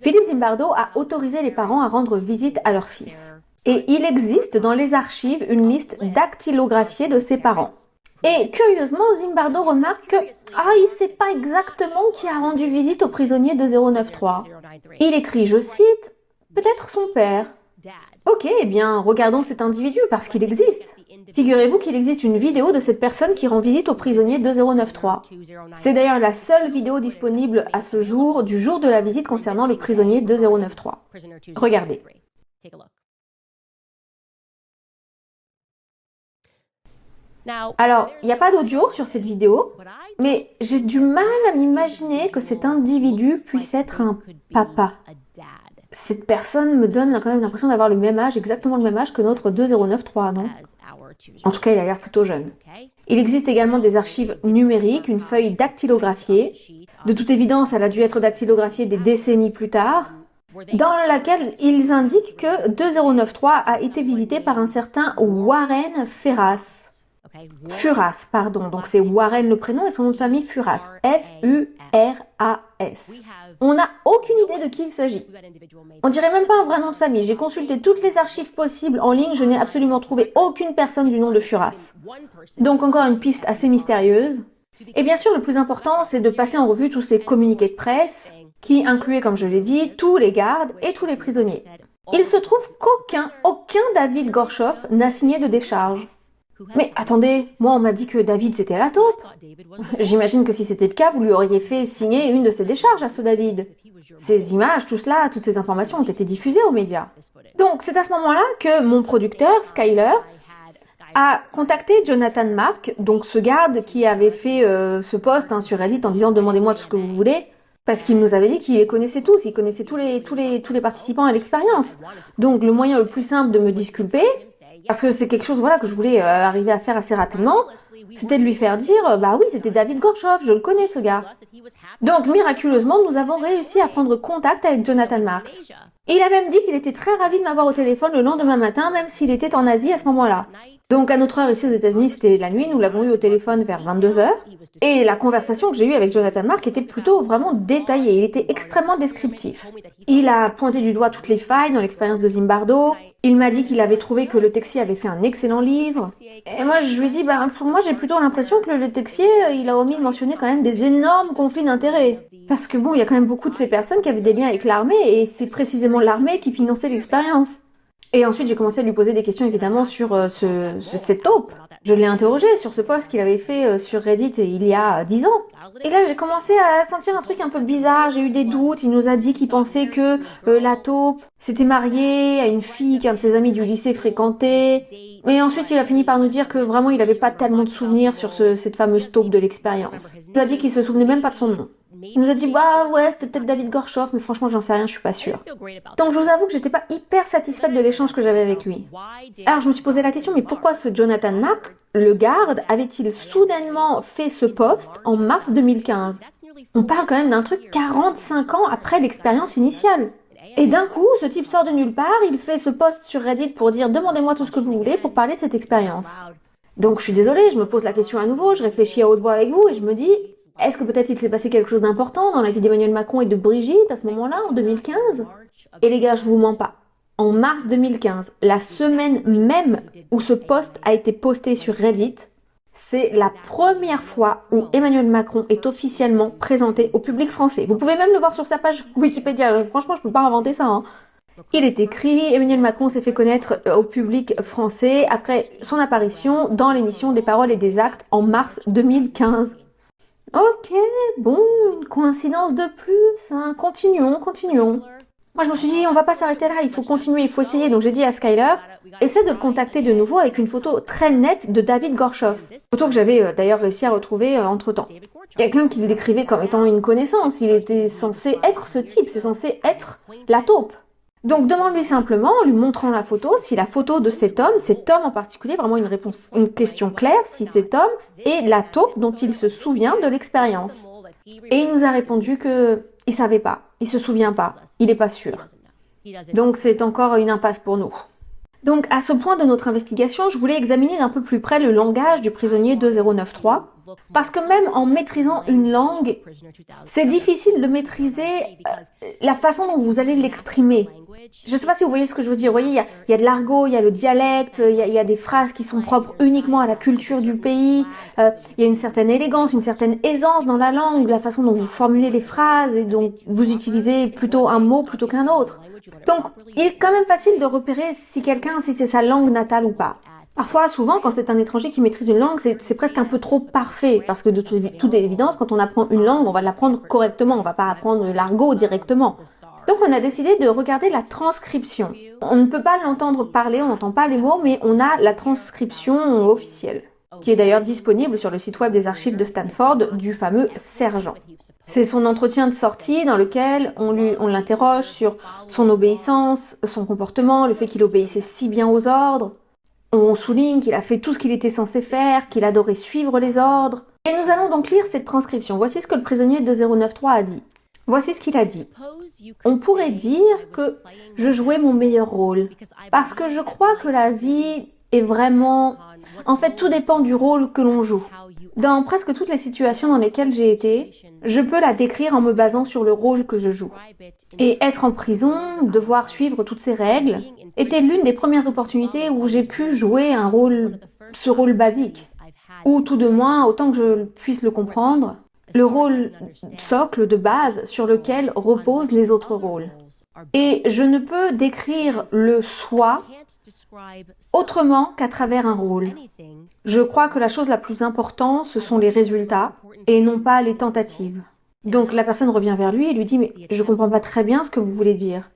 Philippe Zimbardo a autorisé les parents à rendre visite à leur fils. Et il existe dans les archives une liste dactylographiée de ses parents. Et curieusement, Zimbardo remarque que il sait pas exactement qui a rendu visite au prisonnier de 093. Il écrit, je cite, peut-être son père. Ok, eh bien, regardons cet individu parce qu'il existe. Figurez-vous qu'il existe une vidéo de cette personne qui rend visite au prisonnier 2093. C'est d'ailleurs la seule vidéo disponible à ce jour, du jour de la visite concernant le prisonnier 2093. Regardez. Alors, il n'y a pas d'audio sur cette vidéo, mais j'ai du mal à m'imaginer que cet individu puisse être un papa. Cette personne me donne quand même l'impression d'avoir le même âge, exactement le même âge que notre 2093, non? En tout cas, il a l'air plutôt jeune. Il existe également des archives numériques, une feuille dactylographiée. De toute évidence, elle a dû être dactylographiée des décennies plus tard, dans laquelle ils indiquent que 2093 a été visité par un certain Warren Ferras. Furas, pardon. Donc c'est Warren le prénom et son nom de famille Furas. F-U-R-A-S. On n'a aucune idée de qui il s'agit. On dirait même pas un vrai nom de famille. J'ai consulté toutes les archives possibles en ligne, je n'ai absolument trouvé aucune personne du nom de Furas. Donc encore une piste assez mystérieuse. Et bien sûr, le plus important, c'est de passer en revue tous ces communiqués de presse, qui incluaient, comme je l'ai dit, tous les gardes et tous les prisonniers. Il se trouve aucun David Gorchov n'a signé de décharge. Mais attendez, moi on m'a dit que David c'était la taupe. J'imagine que si c'était le cas, vous lui auriez fait signer une de ses décharges à ce David. Ces images, tout cela, toutes ces informations ont été diffusées aux médias. Donc c'est à ce moment-là que mon producteur, Skyler, a contacté Jonathan Mark, donc ce garde qui avait fait ce post sur Reddit en disant « Demandez-moi tout ce que vous voulez », parce qu'il nous avait dit qu'il les connaissait tous, il connaissait tous les participants à l'expérience. Donc le moyen le plus simple de me disculper, parce que c'est quelque chose que je voulais arriver à faire assez rapidement, c'était de lui faire dire « Bah oui, c'était David Gorchov, je le connais ce gars ». Donc miraculeusement, nous avons réussi à prendre contact avec Jonathan Marks. Et il a même dit qu'il était très ravi de m'avoir au téléphone le lendemain matin, même s'il était en Asie à ce moment-là. Donc à notre heure ici aux États-Unis, c'était la nuit, nous l'avons eu au téléphone vers 22h. Et la conversation que j'ai eue avec Jonathan Mark était plutôt vraiment détaillée, il était extrêmement descriptif. Il a pointé du doigt toutes les failles dans l'expérience de Zimbardo, il m'a dit qu'il avait trouvé que Le Texier avait fait un excellent livre. Et moi je lui ai dit, pour moi j'ai plutôt l'impression que Le Texier, il a omis de mentionner quand même des énormes conflits d'intérêts. Parce que il y a quand même beaucoup de ces personnes qui avaient des liens avec l'armée, et c'est précisément l'armée qui finançait l'expérience. Et ensuite, j'ai commencé à lui poser des questions, évidemment, sur cette taupe. Je l'ai interrogé sur ce post qu'il avait fait sur Reddit il y a 10 ans. Et là, j'ai commencé à sentir un truc un peu bizarre, j'ai eu des doutes. Il nous a dit qu'il pensait que la taupe s'était mariée à une fille qu'un de ses amis du lycée fréquentait. Mais ensuite, il a fini par nous dire que vraiment, il avait pas tellement de souvenirs sur cette fameuse taupe de l'expérience. Il nous a dit qu'il se souvenait même pas de son nom. Il nous a dit, ouais, c'était peut-être David Gorchov, mais franchement, j'en sais rien, je suis pas sûre. Donc, je vous avoue que j'étais pas hyper satisfaite de l'échange que j'avais avec lui. Alors, je me suis posé la question, mais pourquoi ce Jonathan Mark, le garde, avait-il soudainement fait ce post en mars 2015? On parle quand même d'un truc 45 ans après l'expérience initiale. Et d'un coup, ce type sort de nulle part, il fait ce post sur Reddit pour dire « Demandez-moi tout ce que vous voulez pour parler de cette expérience ». Donc, je suis désolée, je me pose la question à nouveau, je réfléchis à haute voix avec vous et je me dis est-ce que peut-être il s'est passé quelque chose d'important dans la vie d'Emmanuel Macron et de Brigitte à ce moment-là, en 2015? Et les gars, je vous mens pas. En mars 2015, la semaine même où ce post a été posté sur Reddit, c'est la première fois où Emmanuel Macron est officiellement présenté au public français. Vous pouvez même le voir sur sa page Wikipédia. Franchement, je peux pas inventer ça, hein. Il est écrit, Emmanuel Macron s'est fait connaître au public français après son apparition dans l'émission des Paroles et des Actes en mars 2015. Ok, bon, une coïncidence de plus, hein. Continuons. Moi, je me suis dit, on va pas s'arrêter là, il faut continuer, il faut essayer. Donc, j'ai dit à Skyler, essaie de le contacter de nouveau avec une photo très nette de David Gorchov. Photo que j'avais d'ailleurs réussi à retrouver entre-temps. Quelqu'un qui le décrivait comme étant une connaissance. Il était censé être ce type, c'est censé être la taupe. Donc, demande-lui simplement, en lui montrant la photo, si la photo de cet homme en particulier, vraiment une question claire, si cet homme est la taupe dont il se souvient de l'expérience. Et il nous a répondu que il savait pas, il se souvient pas, il est pas sûr. Donc, c'est encore une impasse pour nous. Donc, à ce point de notre investigation, je voulais examiner d'un peu plus près le langage du prisonnier 2093, parce que même en maîtrisant une langue, c'est difficile de maîtriser la façon dont vous allez l'exprimer. Je sais pas si vous voyez ce que je veux dire. Vous voyez, il y a de l'argot, il y a le dialecte, il y a des phrases qui sont propres uniquement à la culture du pays. Il y a une certaine élégance, une certaine aisance dans la langue, la façon dont vous formulez les phrases et dont vous utilisez plutôt un mot plutôt qu'un autre. Donc, il est quand même facile de repérer si c'est sa langue natale ou pas. Parfois, souvent, quand c'est un étranger qui maîtrise une langue, c'est presque un peu trop parfait, parce que de toute évidence, quand on apprend une langue, on va l'apprendre correctement, on va pas apprendre l'argot directement. Donc on a décidé de regarder la transcription. On ne peut pas l'entendre parler, on n'entend pas les mots, mais on a la transcription officielle, qui est d'ailleurs disponible sur le site web des archives de Stanford du fameux sergent. C'est son entretien de sortie dans lequel on l'interroge sur son obéissance, son comportement, le fait qu'il obéissait si bien aux ordres. On souligne qu'il a fait tout ce qu'il était censé faire, qu'il adorait suivre les ordres. Et nous allons donc lire cette transcription. Voici ce que le prisonnier 2093 a dit. Voici ce qu'il a dit. On pourrait dire que je jouais mon meilleur rôle, parce que je crois que la vie est vraiment... En fait, tout dépend du rôle que l'on joue. Dans presque toutes les situations dans lesquelles j'ai été, je peux la décrire en me basant sur le rôle que je joue. Et être en prison, devoir suivre toutes ces règles, était l'une des premières opportunités où j'ai pu jouer ce rôle basique. Ou tout de moins, autant que je puisse le comprendre, le rôle socle de base sur lequel reposent les autres rôles. Et je ne peux décrire le soi autrement qu'à travers un rôle. Je crois que la chose la plus importante, ce sont les résultats et non pas les tentatives. Donc la personne revient vers lui et lui dit « Mais je comprends pas très bien ce que vous voulez dire. »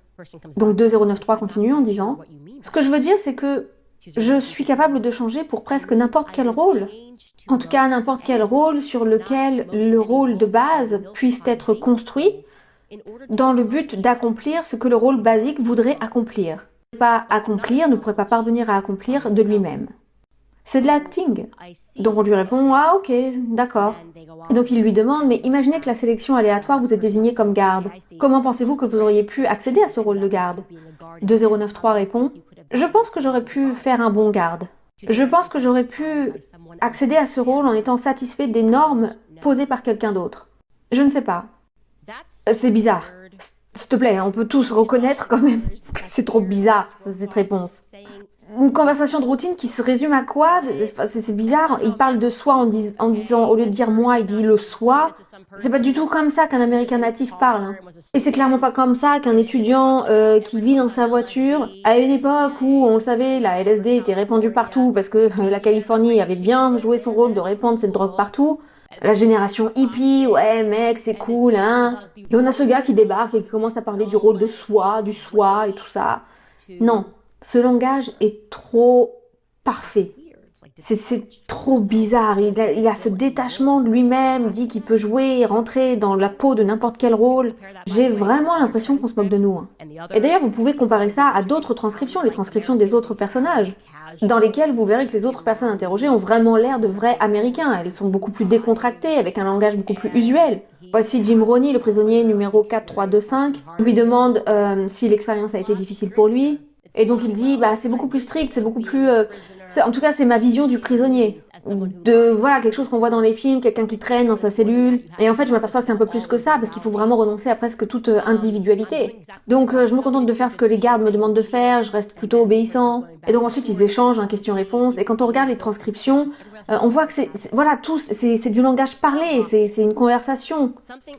Donc 2093 continue en disant « Ce que je veux dire, c'est que je suis capable de changer pour presque n'importe quel rôle. En tout cas, n'importe quel rôle sur lequel le rôle de base puisse être construit dans le but d'accomplir ce que le rôle basique voudrait accomplir. Ne pourrait pas parvenir à accomplir de lui-même. C'est de l'acting. » Donc on lui répond « Ah ok, d'accord. » Et donc il lui demande « Mais imaginez que la sélection aléatoire vous est désignée comme garde. Comment pensez-vous que vous auriez pu accéder à ce rôle de garde ?» 2093 répond « Je pense que j'aurais pu faire un bon garde. Je pense que j'aurais pu accéder à ce rôle en étant satisfait des normes posées par quelqu'un d'autre. Je ne sais pas. C'est bizarre. S'il te plaît, on peut tous reconnaître quand même que c'est trop bizarre, cette réponse. Une conversation de routine qui se résume à quoi? C'est bizarre. Il parle de soi en disant, au lieu de dire moi, il dit le soi. C'est pas du tout comme ça qu'un Américain natif parle. Hein. Et c'est clairement pas comme ça qu'un étudiant qui vit dans sa voiture, à une époque où, on le savait, la LSD était répandue partout parce que la Californie avait bien joué son rôle de répandre cette drogue partout. La génération hippie, ouais mec, c'est cool, hein. Et on a ce gars qui débarque et qui commence à parler du rôle de soi, du soi et tout ça. Non. Ce langage est trop parfait. C'est trop bizarre. Il a ce détachement de lui-même, dit qu'il peut jouer, rentrer dans la peau de n'importe quel rôle. J'ai vraiment l'impression qu'on se moque de nous. Hein. Et d'ailleurs, vous pouvez comparer ça à d'autres transcriptions, les transcriptions des autres personnages, dans lesquelles vous verrez que les autres personnes interrogées ont vraiment l'air de vrais Américains. Elles sont beaucoup plus décontractées, avec un langage beaucoup plus usuel. Voici Jim Roney, le prisonnier numéro 4325, lui demande si l'expérience a été difficile pour lui. Et donc il dit, bah c'est beaucoup plus strict, c'est beaucoup plus... en tout cas, c'est ma vision du prisonnier. Voilà, quelque chose qu'on voit dans les films, quelqu'un qui traîne dans sa cellule. Et en fait, je m'aperçois que c'est un peu plus que ça, parce qu'il faut vraiment renoncer à presque toute individualité. Donc je me contente de faire ce que les gardes me demandent de faire, je reste plutôt obéissant. Et donc ensuite, ils échangent, question-réponse. Et quand on regarde les transcriptions, on voit que c'est du langage parlé, c'est une conversation.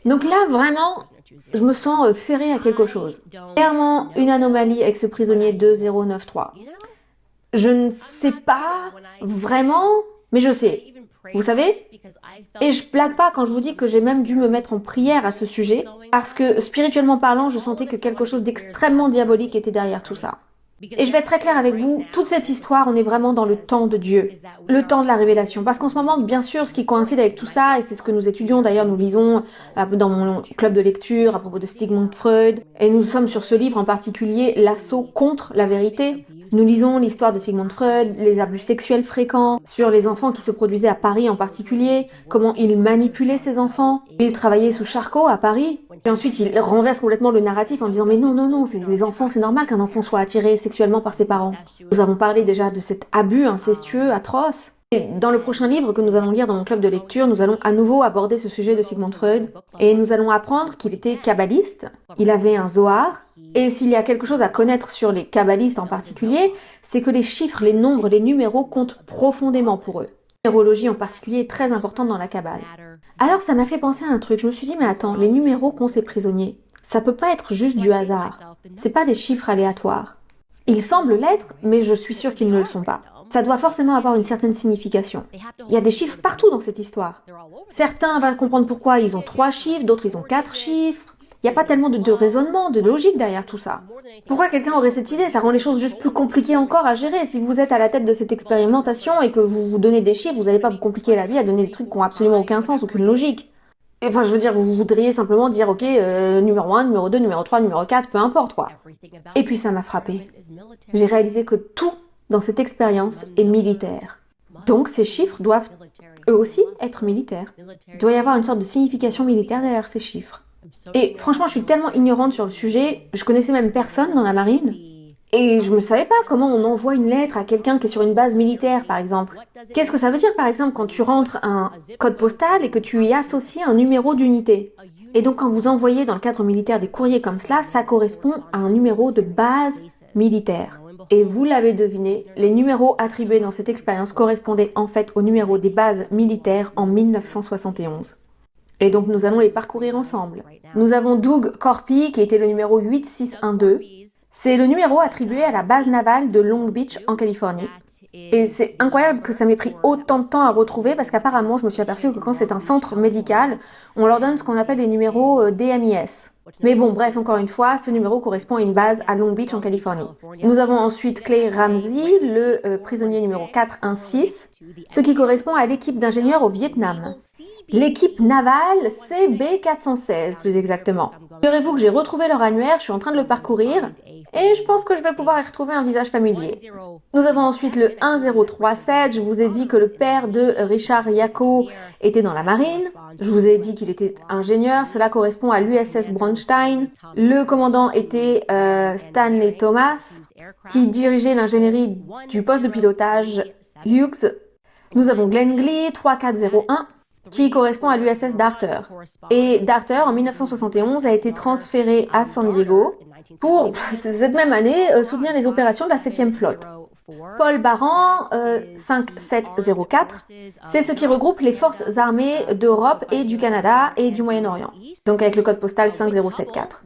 Donc là, vraiment... Je me sens ferrée à quelque chose. Clairement, une anomalie avec ce prisonnier 2093. Je ne sais pas vraiment, mais je sais. Vous savez? Et je blague pas quand je vous dis que j'ai même dû me mettre en prière à ce sujet, parce que spirituellement parlant, je sentais que quelque chose d'extrêmement diabolique était derrière tout ça. Et je vais être très claire avec vous, toute cette histoire, on est vraiment dans le temps de Dieu, le temps de la révélation. Parce qu'en ce moment, bien sûr, ce qui coïncide avec tout ça, et c'est ce que nous étudions, d'ailleurs nous lisons dans mon club de lecture à propos de Sigmund Freud, et nous sommes sur ce livre en particulier, L'assaut contre la vérité. Nous lisons l'histoire de Sigmund Freud, les abus sexuels fréquents, sur les enfants qui se produisaient à Paris en particulier, comment il manipulait ces enfants. Il travaillait sous Charcot à Paris, et ensuite il renverse complètement le narratif en disant mais non, les enfants, c'est normal qu'un enfant soit attiré sexuellement par ses parents. Nous avons parlé déjà de cet abus incestueux, atroce. Et dans le prochain livre que nous allons lire dans mon club de lecture, nous allons à nouveau aborder ce sujet de Sigmund Freud et nous allons apprendre qu'il était kabbaliste, il avait un Zohar, et s'il y a quelque chose à connaître sur les kabbalistes en particulier, c'est que les chiffres, les nombres, les numéros comptent profondément pour eux. La numérologie en particulier est très importante dans la Kabbale. Alors ça m'a fait penser à un truc, je me suis dit mais attends, les numéros qu'ont ces prisonniers, ça peut pas être juste du hasard, c'est pas des chiffres aléatoires. Ils semblent l'être, mais je suis sûre qu'ils ne le sont pas. Ça doit forcément avoir une certaine signification. Il y a des chiffres partout dans cette histoire. Certains vont comprendre pourquoi ils ont 3 chiffres, d'autres ils ont 4 chiffres. Il n'y a pas tellement de raisonnement, de logique derrière tout ça. Pourquoi quelqu'un aurait cette idée? Ça rend les choses juste plus compliquées encore à gérer. Si vous êtes à la tête de cette expérimentation et que vous vous donnez des chiffres, vous n'allez pas vous compliquer la vie à donner des trucs qui n'ont absolument aucun sens, aucune logique. Enfin, je veux dire, vous voudriez simplement dire, ok, numéro 1, numéro 2, numéro 3, numéro 4, peu importe, quoi. Et puis ça m'a frappé. J'ai réalisé que tout dans cette expérience est militaire. Donc ces chiffres doivent, eux aussi, être militaires. Il doit y avoir une sorte de signification militaire derrière ces chiffres. Et franchement, je suis tellement ignorante sur le sujet, je connaissais même personne dans la marine, et je ne savais pas comment on envoie une lettre à quelqu'un qui est sur une base militaire, par exemple. Qu'est-ce que ça veut dire, par exemple, quand tu rentres un code postal et que tu y associes un numéro d'unité? Et donc, quand vous envoyez dans le cadre militaire des courriers comme cela, ça correspond à un numéro de base militaire. Et vous l'avez deviné, les numéros attribués dans cette expérience correspondaient en fait aux numéros des bases militaires en 1971. Et donc nous allons les parcourir ensemble. Nous avons Doug Corpy qui était le numéro 8612. C'est le numéro attribué à la base navale de Long Beach en Californie. Et c'est incroyable que ça m'ait pris autant de temps à retrouver parce qu'apparemment je me suis aperçue que quand c'est un centre médical, on leur donne ce qu'on appelle les numéros DMIS. Mais bon, bref, encore une fois, ce numéro correspond à une base à Long Beach en Californie. Nous avons ensuite Clay Ramsey, le prisonnier numéro 416, ce qui correspond à l'équipe d'ingénieurs au Vietnam. L'équipe navale CB416, plus exactement. Figurez-vous que j'ai retrouvé leur annuaire, je suis en train de le parcourir, et je pense que je vais pouvoir y retrouver un visage familier. Nous avons ensuite le 1037, je vous ai dit que le père de Richard Yako était dans la marine, je vous ai dit qu'il était ingénieur, cela correspond à l'USS Bronstein. Le commandant était Stanley Thomas, qui dirigeait l'ingénierie du poste de pilotage Hughes. Nous avons Glenn Glee, 3401, qui correspond à l'USS Darter. Et Darter, en 1971, a été transféré à San Diego pour, cette même année, soutenir les opérations de la 7e flotte. Paul Baran, 5704, c'est ce qui regroupe les forces armées d'Europe et du Canada et du Moyen-Orient. Donc avec le code postal 5074.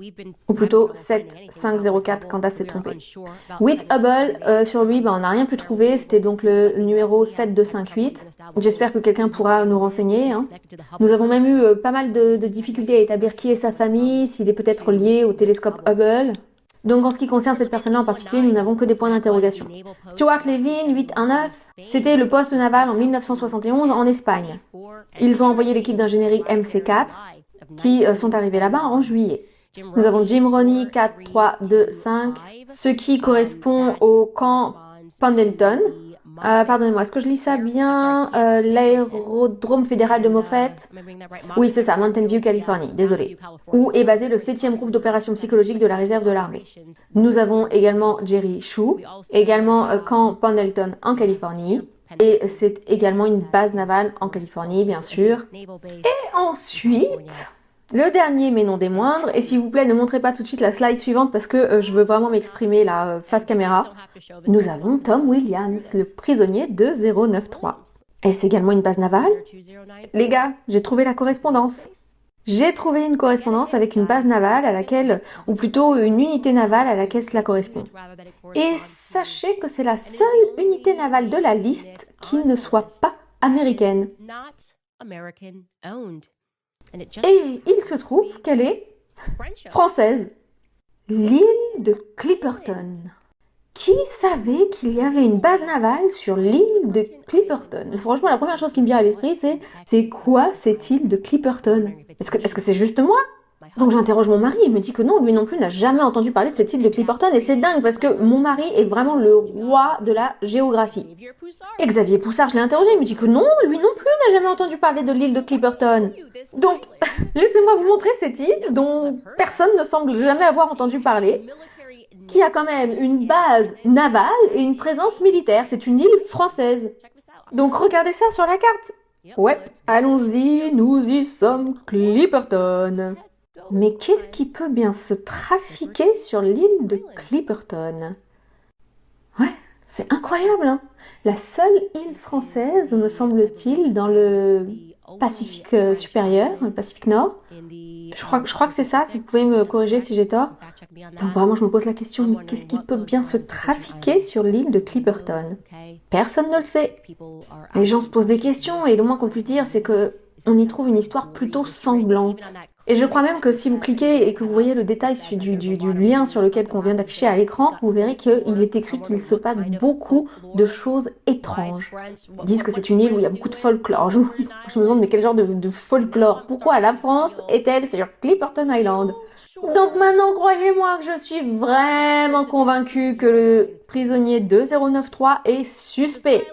Ou plutôt 7504, Candace s'est trompée. Whit Hubble, sur lui, on n'a rien pu trouver, c'était donc le numéro 7258. J'espère que quelqu'un pourra nous renseigner. Hein. Nous avons même eu pas mal de difficultés à établir qui est sa famille, s'il est peut-être lié au télescope Hubble. Donc en ce qui concerne cette personne-là en particulier, nous n'avons que des points d'interrogation. Stuart Levin, 819, c'était le poste naval en 1971 en Espagne. Ils ont envoyé l'équipe d'ingénierie MC4, qui sont arrivés là-bas en juillet. Nous avons Jim Roney, 4325, ce qui correspond au camp Pendleton. Pardonnez-moi, est-ce que je lis ça bien? L'aérodrome fédéral de Moffett. Oui, c'est ça, Mountain View, Californie, désolé. Où est basé le 7e groupe d'opérations psychologiques de la réserve de l'armée. Nous avons également Jerry Shue, également camp Pendleton en Californie. Et c'est également une base navale en Californie, bien sûr. Et ensuite, le dernier mais non des moindres, et s'il vous plaît ne montrez pas tout de suite la slide suivante parce que je veux vraiment m'exprimer là face caméra, nous avons Tom Williams, le prisonnier de 093. Et c'est également une base navale. Les gars, j'ai trouvé la correspondance. J'ai trouvé une correspondance avec une base navale à laquelle, ou plutôt une unité navale à laquelle cela correspond. Et sachez que c'est la seule unité navale de la liste qui ne soit pas américaine. Et il se trouve qu'elle est française. L'île de Clipperton. Qui savait qu'il y avait une base navale sur l'île de Clipperton? Franchement, la première chose qui me vient à l'esprit, c'est quoi cette île de Clipperton? Est-ce que c'est juste moi? Donc j'interroge mon mari, il me dit que non, lui non plus n'a jamais entendu parler de cette île de Clipperton, et c'est dingue parce que mon mari est vraiment le roi de la géographie. Et Xavier Poussard, je l'ai interrogé, il me dit que non, lui non plus n'a jamais entendu parler de l'île de Clipperton. Donc, laissez-moi vous montrer cette île dont personne ne semble jamais avoir entendu parler, qui a quand même une base navale et une présence militaire. C'est une île française. Donc regardez ça sur la carte. Ouais, allons-y, nous y sommes, Clipperton. Mais qu'est-ce qui peut bien se trafiquer sur l'île de Clipperton? Ouais, c'est incroyable, hein. La seule île française, me semble-t-il, dans le Pacifique supérieur, le Pacifique Nord. Je crois que c'est ça, si vous pouvez me corriger si j'ai tort. Donc vraiment, je me pose la question, mais qu'est-ce qui peut bien se trafiquer sur l'île de Clipperton? Personne ne le sait. Les gens se posent des questions et le moins qu'on puisse dire, c'est que on y trouve une histoire plutôt sanglante. Et je crois même que si vous cliquez et que vous voyez le détail du lien sur lequel qu'on vient d'afficher à l'écran, vous verrez qu'il est écrit qu'il se passe beaucoup de choses étranges. Ils disent que c'est une île où il y a beaucoup de folklore. Je me demande, mais quel genre de folklore? Pourquoi la France est-elle sur Clipperton Island? Donc maintenant, croyez-moi que je suis vraiment convaincue que le prisonnier 2093 est suspect.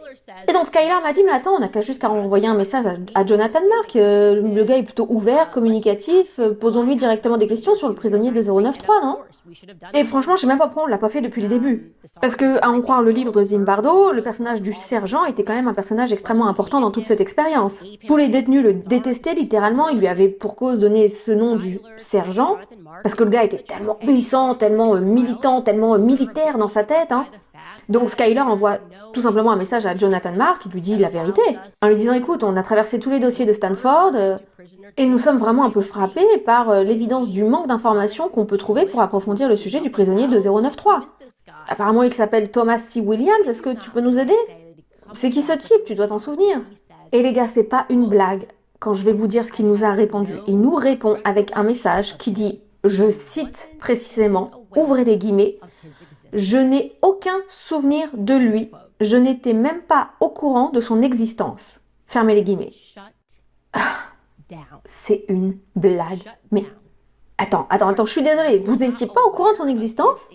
Et donc Skylar m'a dit, mais attends, on n'a qu'à juste qu'à envoyer un message à Jonathan Mark. Le gars est plutôt ouvert, communicatif. Posons-lui directement des questions sur le prisonnier 2093, non? Et franchement, je sais même pas pourquoi on l'a pas fait depuis le début. Parce que, à en croire le livre de Zimbardo, le personnage du sergent était quand même un personnage extrêmement important dans toute cette expérience. Tous les détenus le détestaient littéralement, ils lui avaient pour cause donné ce nom du sergent, parce que le gars était tellement obéissant, tellement militant, tellement militaire dans sa tête, hein. Donc Skylar envoie tout simplement un message à Jonathan Mark qui lui dit la vérité, en lui disant écoute, on a traversé tous les dossiers de Stanford et nous sommes vraiment un peu frappés par l'évidence du manque d'informations qu'on peut trouver pour approfondir le sujet du prisonnier 2093. Apparemment il s'appelle Thomas C. Williams, est-ce que tu peux nous aider? C'est qui ce type? Tu dois t'en souvenir. Et les gars, c'est pas une blague quand je vais vous dire ce qu'il nous a répondu. Il nous répond avec un message qui dit, je cite précisément, ouvrez les guillemets, je n'ai aucun souvenir de lui. Je n'étais même pas au courant de son existence. Fermez les guillemets. C'est une blague. Mais attends, je suis désolée. Vous n'étiez pas au courant de son existence?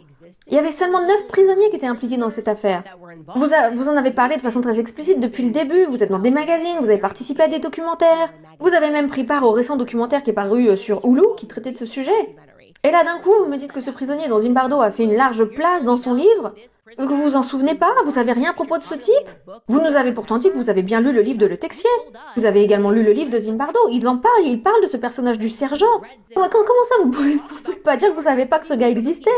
Il y avait seulement 9 prisonniers qui étaient impliqués dans cette affaire. Vous en avez parlé de façon très explicite depuis le début. Vous êtes dans des magazines, vous avez participé à des documentaires. Vous avez même pris part au récent documentaire qui est paru sur Hulu qui traitait de ce sujet. Et là, d'un coup, vous me dites que ce prisonnier dont Zimbardo a fait une large place dans son livre, que vous vous en souvenez pas, vous savez rien à propos de ce type? Vous nous avez pourtant dit que vous avez bien lu le livre de Le Texier. Vous avez également lu le livre de Zimbardo. Il parle de ce personnage du sergent. Comment ça, vous pouvez pas dire que vous savez pas que ce gars existait?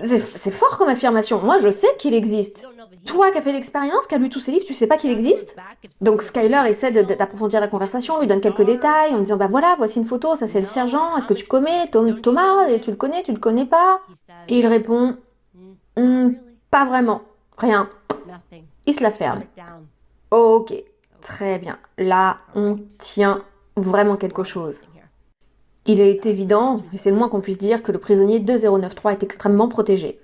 C'est fort comme affirmation. Moi, je sais qu'il existe. Toi qui as fait l'expérience, qui as lu tous ces livres, tu sais pas qu'il existe? Donc Skylar essaie d'approfondir la conversation, lui donne quelques détails en disant bah voilà, voici une photo, ça c'est le sergent, est-ce que tu connais Thomas? Et tu le connais pas? Et il répond pas vraiment, rien. Il se la ferme. Ok, très bien. Là, on tient vraiment quelque chose. Il est évident, et c'est le moins qu'on puisse dire, que le prisonnier 2093 est extrêmement protégé.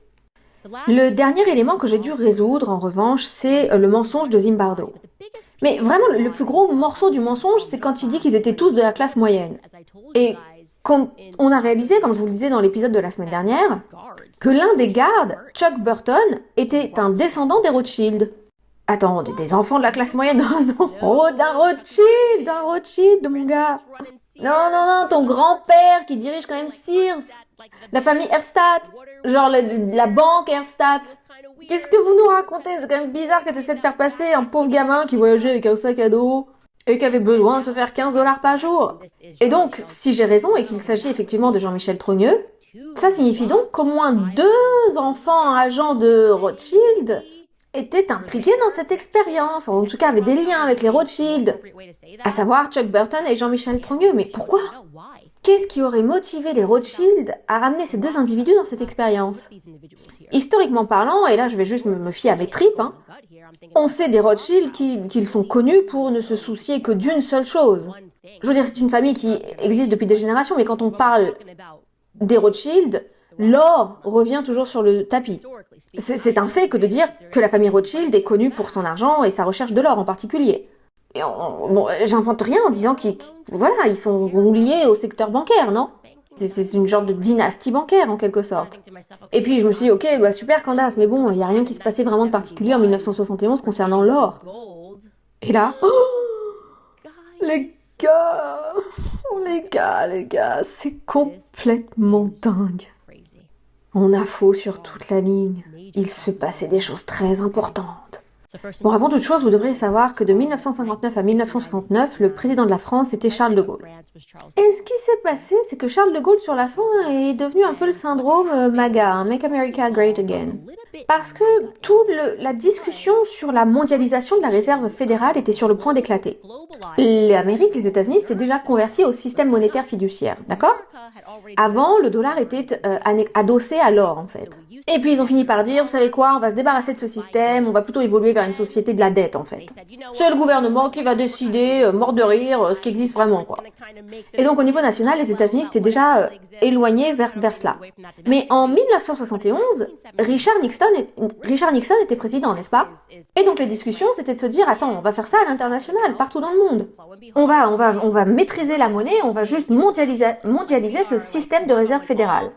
Le dernier élément que j'ai dû résoudre, en revanche, c'est le mensonge de Zimbardo. Mais vraiment, le plus gros morceau du mensonge, c'est quand il dit qu'ils étaient tous de la classe moyenne. Et on a réalisé, comme je vous le disais dans l'épisode de la semaine dernière, que l'un des gardes, Chuck Burton, était un descendant des Rothschild. Attends, des enfants de la classe moyenne? Non, oh, d'un Rothschild, mon gars. Non, ton grand-père qui dirige quand même Sears. La famille Herstat. Genre la banque Herstat. Qu'est-ce que vous nous racontez? C'est quand même bizarre que tu essaies de faire passer un pauvre gamin qui voyageait avec un sac à dos et qui avait besoin de se faire 15 $ par jour. Et donc, si j'ai raison et qu'il s'agit effectivement de Jean-Michel Trogneux, ça signifie donc qu'au moins 2 enfants agents de Rothschild étaient impliqués dans cette expérience, en tout cas avaient des liens avec les Rothschild, à savoir Chuck Burton et Jean-Michel Trogneux. Mais pourquoi? Qu'est-ce qui aurait motivé les Rothschild à ramener ces 2 individus dans cette expérience? Historiquement parlant, et là je vais juste me fier à mes tripes, hein, on sait des Rothschild qu'ils sont connus pour ne se soucier que d'une seule chose. Je veux dire, c'est une famille qui existe depuis des générations, mais quand on parle des Rothschild, l'or revient toujours sur le tapis. C'est un fait que de dire que la famille Rothschild est connue pour son argent et sa recherche de l'or en particulier. Et bon, j'invente rien en disant voilà, ils sont liés au secteur bancaire, non? C'est une genre de dynastie bancaire en quelque sorte. Et puis je me suis dit, ok, bah super Candace, mais bon, il n'y a rien qui se passait vraiment de particulier en 1971 concernant l'or. Et là, les gars, c'est complètement dingue. On a faux sur toute la ligne. Il se passait des choses très importantes. Bon, avant toute chose, vous devriez savoir que de 1959 à 1969, le président de la France était Charles de Gaulle. Et ce qui s'est passé, c'est que Charles de Gaulle, sur la fin, est devenu un peu le syndrome MAGA, hein, Make America Great Again. Parce que la discussion sur la mondialisation de la réserve fédérale était sur le point d'éclater. L'Amérique, les États-Unis, s'étaient déjà convertis au système monétaire fiduciaire, d'accord? Avant, le dollar était adossé à l'or, en fait. Et puis ils ont fini par dire, vous savez quoi, on va se débarrasser de ce système, on va plutôt évoluer vers une société de la dette, en fait. C'est le gouvernement qui va décider, mort de rire, ce qui existe vraiment, quoi. Et donc au niveau national, les États-Unis s'étaient déjà éloignés vers cela. Mais en 1971, Richard Nixon était président, n'est-ce pas? Et donc les discussions, c'était de se dire, attends, on va faire ça à l'international, partout dans le monde. On va maîtriser la monnaie, on va juste mondialiser ce système de réserve fédérale.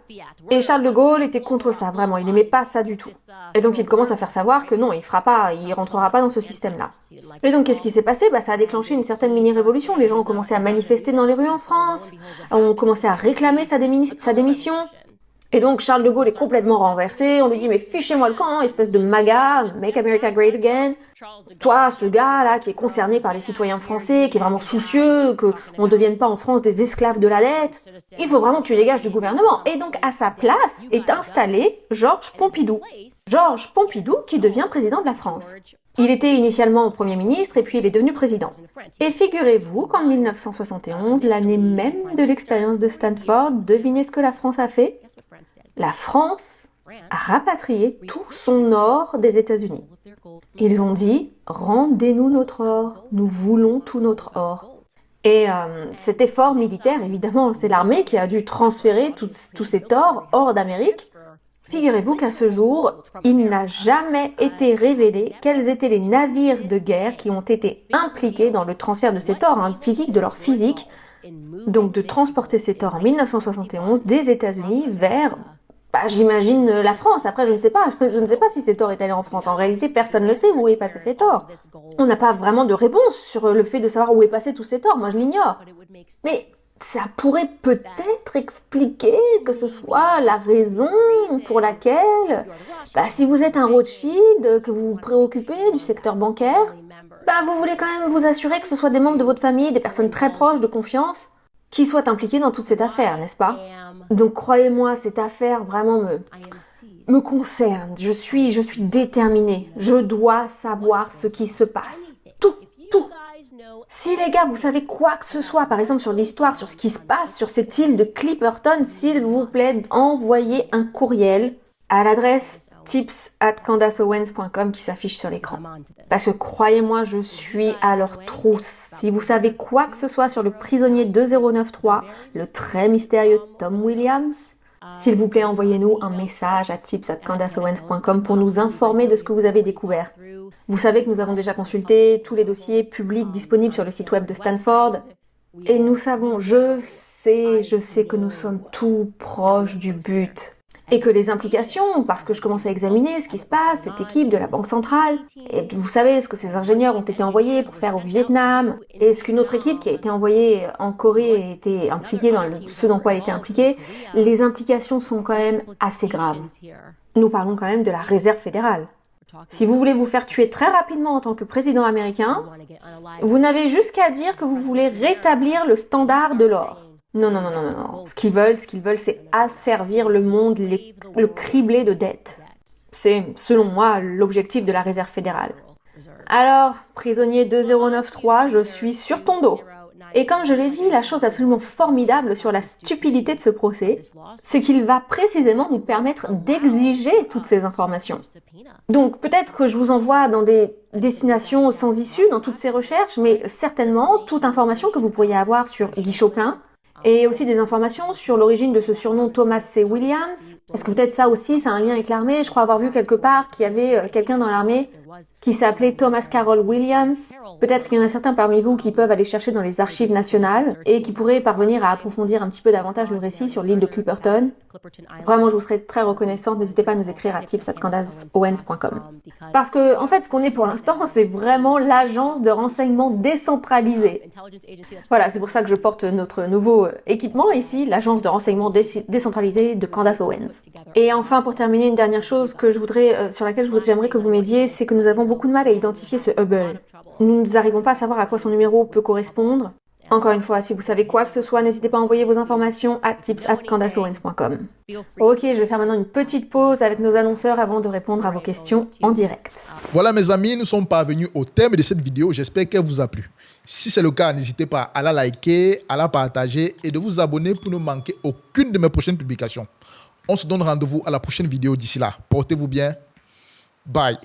Et Charles de Gaulle était contre ça, vraiment, il n'aimait pas ça du tout. Et donc il commence à faire savoir que non, il rentrera pas dans ce système-là. Et donc qu'est-ce qui s'est passé? Ça a déclenché une certaine mini-révolution, les gens ont commencé à manifester dans les rues en France, ont commencé à réclamer sa démission. Et donc Charles de Gaulle est complètement renversé, on lui dit mais fichez-moi le camp, espèce de MAGA, Make America Great Again. Toi, ce gars-là qui est concerné par les citoyens français, qui est vraiment soucieux qu'on ne devienne pas en France des esclaves de la dette, il faut vraiment que tu dégages du gouvernement. Et donc à sa place est installé Georges Pompidou. Georges Pompidou qui devient président de la France. Il était initialement Premier ministre et puis il est devenu président. Et figurez-vous qu'en 1971, l'année même de l'expérience de Stanford, devinez ce que la France a fait? La France a rapatrié tout son or des États-Unis. Ils ont dit « Rendez-nous notre or, nous voulons tout notre or ». Et cet effort militaire, évidemment, c'est l'armée qui a dû transférer tout cet or hors d'Amérique. Figurez-vous qu'à ce jour, il n'a jamais été révélé quels étaient les navires de guerre qui ont été impliqués dans le transfert de cet or, physique, de leur physique, donc de transporter cet or en 1971 des États-Unis vers, j'imagine, la France. Après, je ne sais pas si cet or est allé en France. En réalité, personne ne le sait où est passé cet or. On n'a pas vraiment de réponse sur le fait de savoir où est passé tout cet or, moi je l'ignore. Mais ça pourrait peut-être expliquer que ce soit la raison pour laquelle, si vous êtes un Rothschild, que vous vous préoccupez du secteur bancaire, vous voulez quand même vous assurer que ce soit des membres de votre famille, des personnes très proches, de confiance, qui soient impliquées dans toute cette affaire, n'est-ce pas? Donc croyez-moi, cette affaire vraiment me concerne. Je suis déterminée. Je dois savoir ce qui se passe. Tout. Si les gars, vous savez quoi que ce soit, par exemple sur l'histoire, sur ce qui se passe sur cette île de Clipperton, s'il vous plaît, envoyez un courriel à l'adresse tips@candaceowens.com qui s'affiche sur l'écran. Parce que croyez-moi, je suis à leur trousse. Si vous savez quoi que ce soit sur le prisonnier 2093, le très mystérieux Tom Williams, s'il vous plaît, envoyez-nous un message à tips@candaceowens.com pour nous informer de ce que vous avez découvert. Vous savez que nous avons déjà consulté tous les dossiers publics disponibles sur le site web de Stanford. Et nous savons, je sais que nous sommes tout proches du but. Et que les implications, parce que je commence à examiner ce qui se passe, cette équipe de la Banque centrale, et vous savez ce que ces ingénieurs ont été envoyés pour faire au Vietnam, et ce qu'une autre équipe qui a été envoyée en Corée a été impliquée dans ce dans quoi elle était impliquée, les implications sont quand même assez graves. Nous parlons quand même de la réserve fédérale. Si vous voulez vous faire tuer très rapidement en tant que président américain, vous n'avez juste qu'à dire que vous voulez rétablir le standard de l'or. Non. Ce qu'ils veulent, c'est asservir le monde, le cribler de dettes. C'est, selon moi, l'objectif de la réserve fédérale. Alors, prisonnier 2093, je suis sur ton dos. Et comme je l'ai dit, la chose absolument formidable sur la stupidité de ce procès, c'est qu'il va précisément nous permettre d'exiger toutes ces informations. Donc peut-être que je vous envoie dans des destinations sans issue dans toutes ces recherches, mais certainement toute information que vous pourriez avoir sur Guy Chopin, et aussi des informations sur l'origine de ce surnom Thomas C. Williams. Est-ce que peut-être ça aussi, c'est un lien avec l'armée? Je crois avoir vu quelque part qu'il y avait quelqu'un dans l'armée qui s'appelait Thomas Carroll Williams. Peut-être qu'il y en a certains parmi vous qui peuvent aller chercher dans les archives nationales et qui pourraient parvenir à approfondir un petit peu davantage le récit sur l'île de Clipperton. Vraiment, je vous serais très reconnaissante. N'hésitez pas à nous écrire à tips@candaceowens.com. Parce que, en fait, ce qu'on est pour l'instant, c'est vraiment l'agence de renseignement décentralisée. Voilà, c'est pour ça que je porte notre nouveau équipement ici, l'agence de renseignement décentralisée de Candace Owens. Et enfin, pour terminer, une dernière chose que je voudrais, sur laquelle j'aimerais que vous m'aidiez, c'est que nous nous avons beaucoup de mal à identifier ce Hubble. Nous n'arrivons pas à savoir à quoi son numéro peut correspondre. Encore une fois, si vous savez quoi que ce soit, n'hésitez pas à envoyer vos informations à tips@candaceowens.com. Ok, je vais faire maintenant une petite pause avec nos annonceurs avant de répondre à vos questions en direct. Voilà mes amis, nous sommes parvenus au terme de cette vidéo. J'espère qu'elle vous a plu. Si c'est le cas, n'hésitez pas à la liker, à la partager et de vous abonner pour ne manquer aucune de mes prochaines publications. On se donne rendez-vous à la prochaine vidéo. D'ici là, portez-vous bien. Bye.